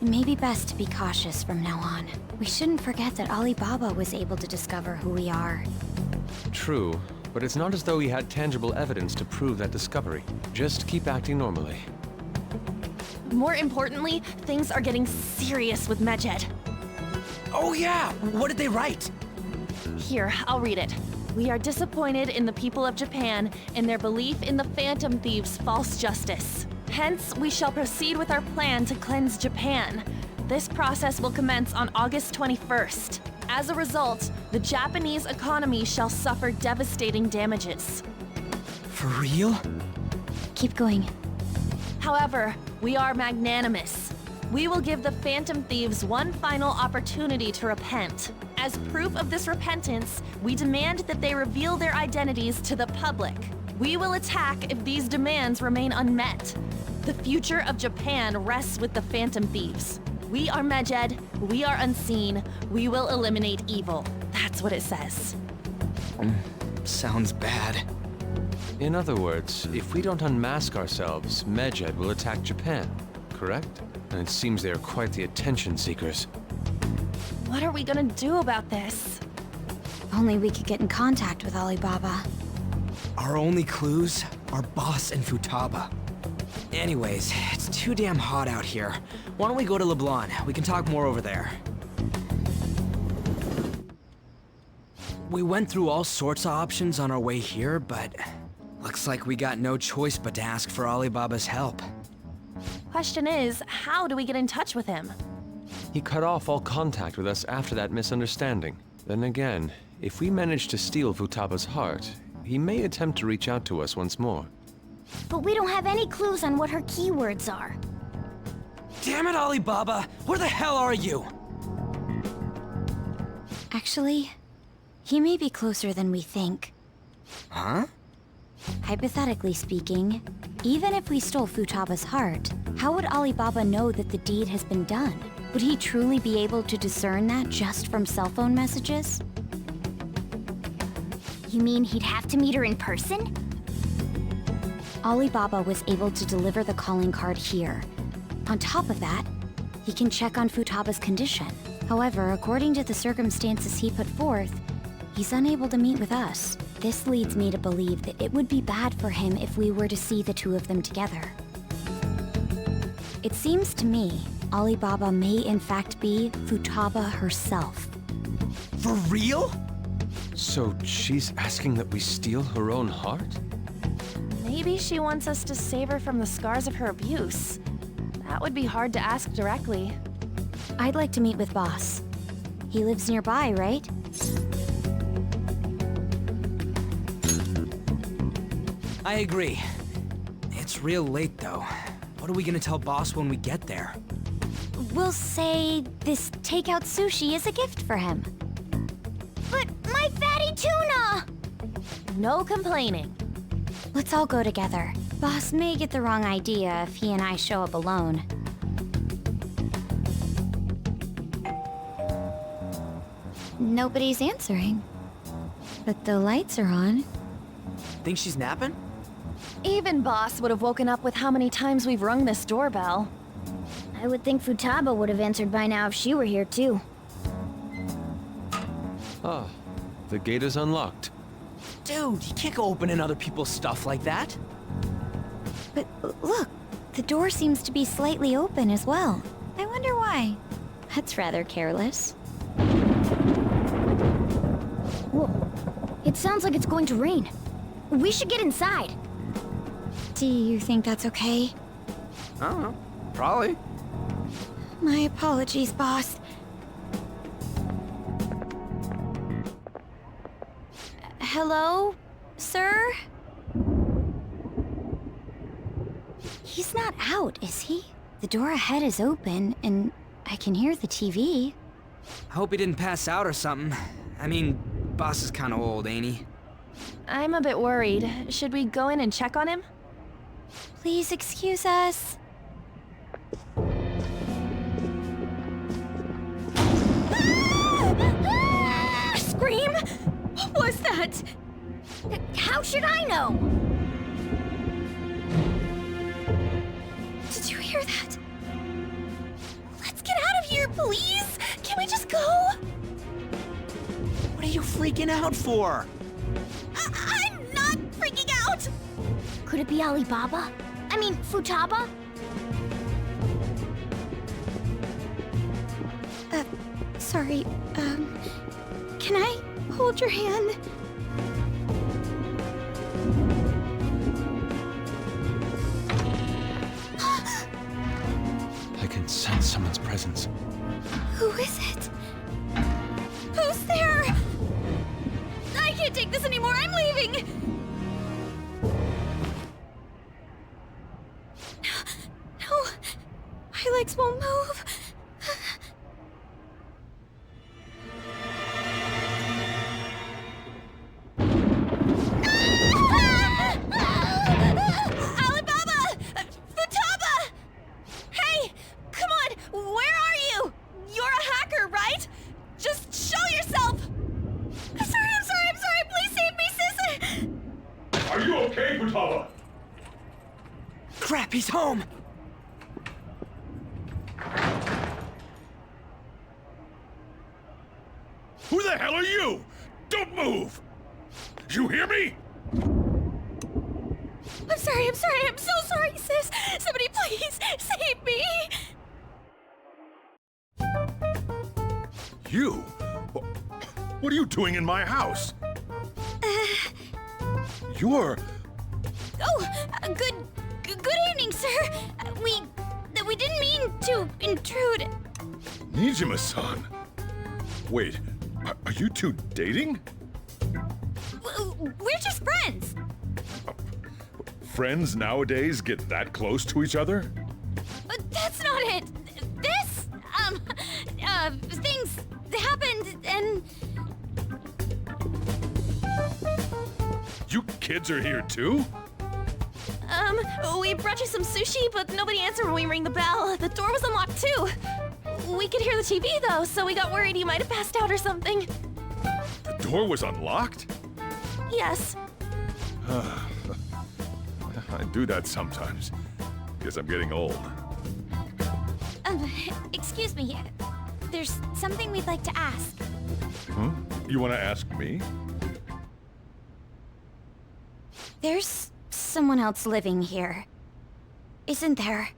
it may be best to be cautious from now on. We shouldn't forget that Alibaba was able to discover who we are. True, but it's not as though he had tangible evidence to prove that discovery. Just keep acting normally. More importantly, things are getting serious with Medjed. Oh yeah! What did they write? Here, I'll read it. We are disappointed in the people of Japan in their belief in the Phantom Thieves' false justice. Hence, we shall proceed with our plan to cleanse Japan. This process will commence on August 21st. As a result, the Japanese economy shall suffer devastating damages. For real? Keep going. However, we are magnanimous. We will give the Phantom Thieves one final opportunity to repent. As proof of this repentance, we demand that they reveal their identities to the public. We will attack if these demands remain unmet. The future of Japan rests with the Phantom Thieves. We are Medjed, we are unseen, we will eliminate evil. That's what it says. Sounds bad. In other words, if we don't unmask ourselves, Medjed will attack Japan, correct? And it seems they are quite the attention seekers. What are we gonna do about this? Only we could get in contact with Alibaba. Our only clues are Boss and Futaba. Anyways, it's too damn hot out here. Why don't we go to Leblon? We can talk more over there. We went through all sorts of options on our way here, but looks like we got no choice but to ask for Alibaba's help. Question is, how do we get in touch with him? He cut off all contact with us after that misunderstanding. Then again, if we manage to steal Futaba's heart, he may attempt to reach out to us once more. But we don't have any clues on what her keywords are. Damn it, Alibaba! Where the hell are you? Actually, he may be closer than we think. Huh? Hypothetically speaking, even if we stole Futaba's heart, how would Alibaba know that the deed has been done? Would he truly be able to discern that just from cell phone messages? You mean he'd have to meet her in person? Alibaba was able to deliver the calling card here. On top of that, he can check on Futaba's condition. However, according to the circumstances he put forth, he's unable to meet with us. This leads me to believe that it would be bad for him if we were to see the two of them together. It seems to me Alibaba may in fact be Futaba herself. For real? So she's asking that we steal her own heart? Maybe she wants us to save her from the scars of her abuse. That would be hard to ask directly. I'd like to meet with Boss. He lives nearby, right? I agree. It's real late, though. What are we gonna tell Boss when we get there? We'll say this takeout sushi is a gift for him. But my fatty tuna! No complaining. Let's all go together. Boss may get the wrong idea if he and I show up alone. Nobody's answering. But the lights are on. Think she's napping? Even Boss would have woken up with how many times we've rung this doorbell. I would think Futaba would have answered by now if she were here too. Ah, the gate is unlocked. Dude, you can't go opening other people's stuff like that. But look, the door seems to be slightly open as well. I wonder why. That's rather careless. Whoa. It sounds like it's going to rain. We should get inside. Do you think that's okay? I don't know. Probably. My apologies, Boss. Hello, sir? He's not out, is he? The door ahead is open, and I can hear the TV. I hope he didn't pass out or something. I mean, Boss is kinda old, ain't he? I'm a bit worried. Should we go in and check on him? Please excuse us. Scream? What was that? How should I know? Did you hear that? Let's get out of here, please! Can we just go? What are you freaking out for? I'm not freaking out! Could it be Alibaba? I mean, Futaba? Sorry, can I hold your hand? I can sense someone's presence. Who is it? Who's there? I can't take this anymore, I'm leaving! No, my legs won't move. Alibaba! Futaba! Hey, come on, where are you? You're a hacker, right? Just show yourself! I'm sorry, please save me, sis! Are you okay, Futaba? Crap, he's home! Who the hell are you? Don't move! You hear me? I'm so sorry, sis! Somebody please save me! You? What are you doing in my house? You're... Good evening, sir! We didn't mean to intrude. Nijima-san. Wait, are you two dating? We're just friends. Friends nowadays get that close to each other? But that's not it. This, things happened and... You kids are here too? We brought you some sushi, but nobody answered when we rang the bell. The door was unlocked too. We could hear the TV though, so we got worried you might have passed out or something. The door was unlocked? Yes. I do that sometimes. Guess I'm getting old. Excuse me. There's something we'd like to ask. Huh? You want to ask me? There's someone else living here, isn't there?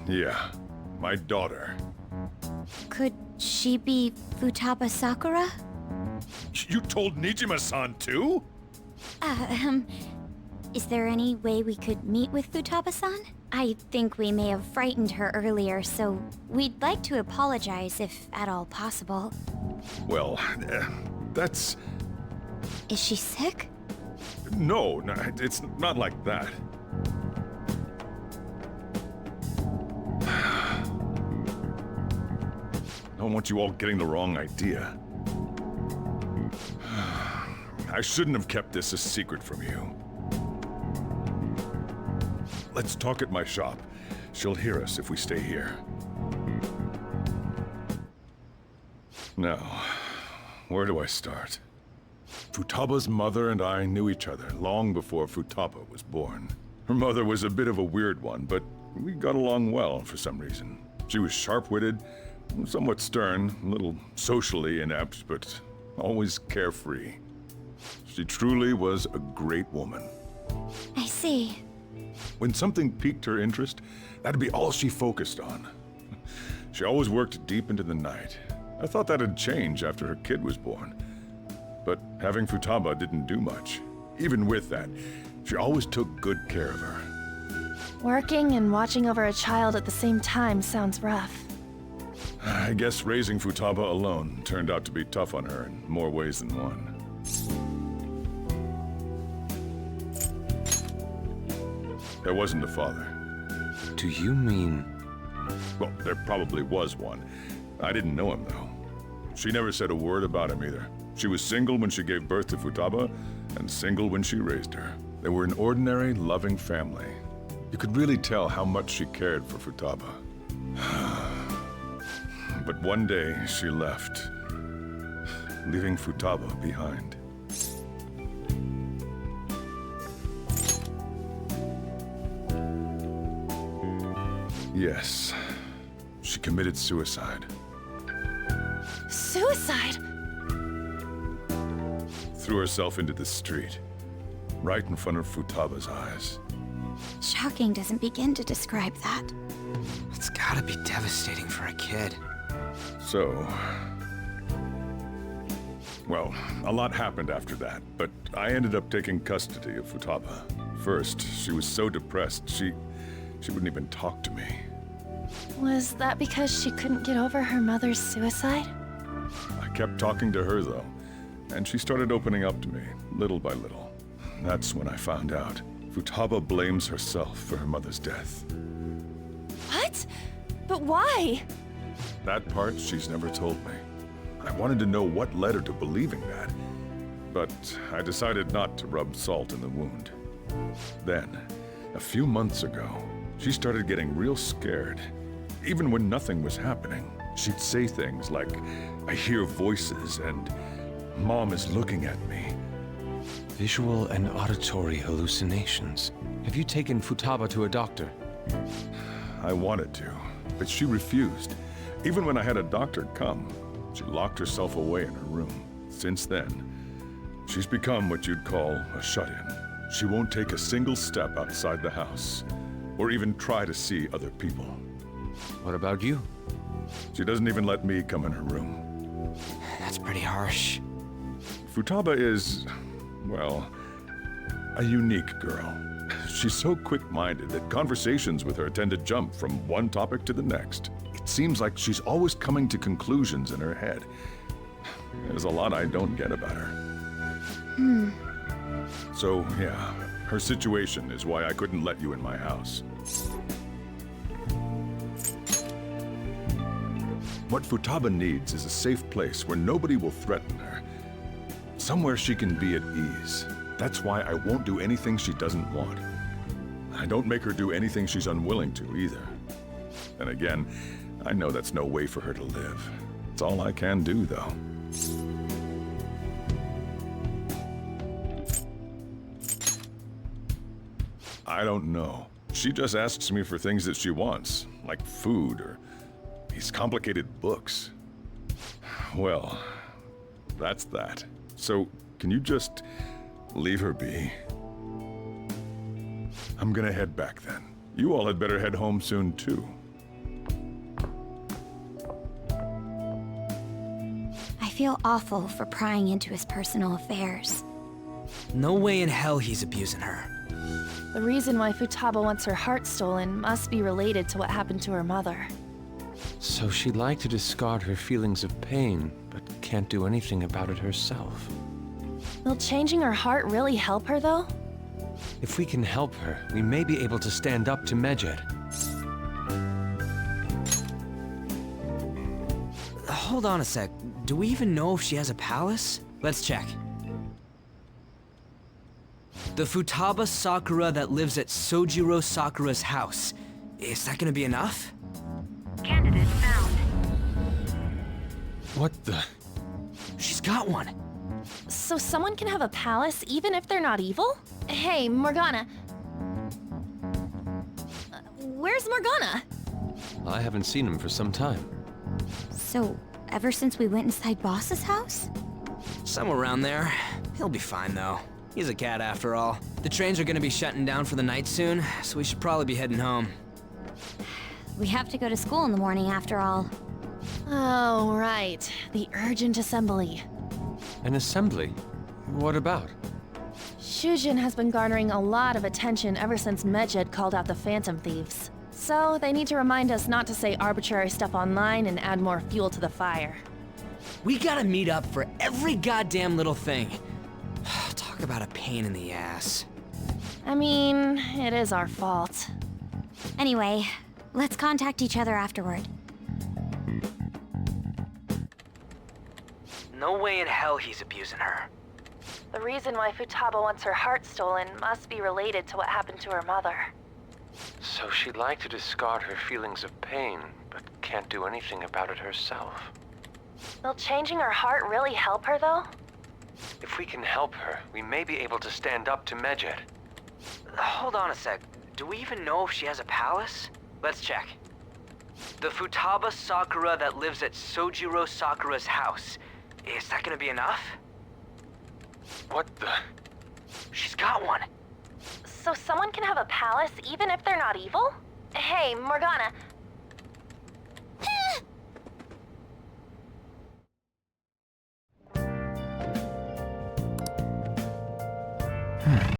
Yeah, my daughter. Could she be Futaba Sakura? You told Nijima-san too? Is there any way we could meet with Futaba-san? I think we may have frightened her earlier, so we'd like to apologize if at all possible. Well, that's... Is she sick? No, it's not like that. I don't want you all getting the wrong idea. I shouldn't have kept this a secret from you. Let's talk at my shop. She'll hear us if we stay here. Now, where do I start? Futaba's mother and I knew each other long before Futaba was born. Her mother was a bit of a weird one, but we got along well for some reason. She was sharp-witted, somewhat stern, a little socially inept, but always carefree. She truly was a great woman. I see. When something piqued her interest, that'd be all she focused on. She always worked deep into the night. I thought that'd change after her kid was born. But having Futaba didn't do much. Even with that, she always took good care of her. Working and watching over a child at the same time sounds rough. I guess raising Futaba alone turned out to be tough on her in more ways than one. There wasn't a father. Do you mean... Well, there probably was one. I didn't know him, though. She never said a word about him either. She was single when she gave birth to Futaba, and single when she raised her. They were an ordinary, loving family. You could really tell how much she cared for Futaba. But one day, she left, leaving Futaba behind. Yes, she committed suicide. Suicide? Threw herself into the street, right in front of Futaba's eyes. Shocking doesn't begin to describe that. It's gotta be devastating for a kid. So... Well, a lot happened after that, but I ended up taking custody of Futaba. First, she was so depressed, she wouldn't even talk to me. Was that because she couldn't get over her mother's suicide? I kept talking to her, though, and she started opening up to me, little by little. That's when I found out. Futaba blames herself for her mother's death. What? But why? That part she's never told me. I wanted to know what led her to believing that, but I decided not to rub salt in the wound. Then, a few months ago, she started getting real scared. Even when nothing was happening, she'd say things like, "I hear voices," and "Mom is looking at me." Visual and auditory hallucinations. Have you taken Futaba to a doctor? I wanted to, but she refused. Even when I had a doctor come, she locked herself away in her room. Since then, she's become what you'd call a shut-in. She won't take a single step outside the house, or even try to see other people. What about you? She doesn't even let me come in her room. That's pretty harsh. Futaba is, well, a unique girl. She's so quick-minded that conversations with her tend to jump from one topic to the next. It seems like she's always coming to conclusions in her head. There's a lot I don't get about her. So, yeah, her situation is why I couldn't let you in my house. What Futaba needs is a safe place where nobody will threaten her. Somewhere she can be at ease. That's why I won't do anything she doesn't want. I don't make her do anything she's unwilling to, either. And again, I know that's no way for her to live. It's all I can do, though. I don't know. She just asks me for things that she wants, like food or these complicated books. Well, that's that. So, can you just leave her be? I'm gonna head back then. You all had better head home soon, too. I feel awful for prying into his personal affairs. No way in hell he's abusing her. The reason why Futaba wants her heart stolen must be related to what happened to her mother. So she'd like to discard her feelings of pain, but can't do anything about it herself. Will changing her heart really help her, though? If we can help her, we may be able to stand up to Medjed. Hold on a sec. Do we even know if she has a palace? Let's check. The Futaba Sakura that lives at Sojiro Sakura's house. Is that gonna be enough? Candidate found. What the? She's got one. So someone can have a palace even if they're not evil? Hey, Morgana. Where's Morgana? I haven't seen him for some time. So, ever since we went inside Boss's house? Somewhere around there. He'll be fine, though. He's a cat after all. The trains are gonna be shutting down for the night soon, so we should probably be heading home. We have to go to school in the morning after all. Oh, right. The urgent assembly. An assembly? What about? Shujin has been garnering a lot of attention ever since Medjed called out the Phantom Thieves. So they need to remind us not to say arbitrary stuff online and add more fuel to the fire. We gotta meet up for every goddamn little thing. Talk about a pain in the ass. I mean, it is our fault. Anyway, let's contact each other afterward. No way in hell he's abusing her. The reason why Futaba wants her heart stolen must be related to what happened to her mother. So she'd like to discard her feelings of pain, but can't do anything about it herself. Will changing her heart really help her, though? If we can help her, we may be able to stand up to Medjed. Hold on a sec. Do we even know if she has a palace? Let's check. The Futaba Sakura that lives at Sojiro Sakura's house. Is that gonna be enough? What the? She's got one. So someone can have a palace even if they're not evil? Hey, Morgana.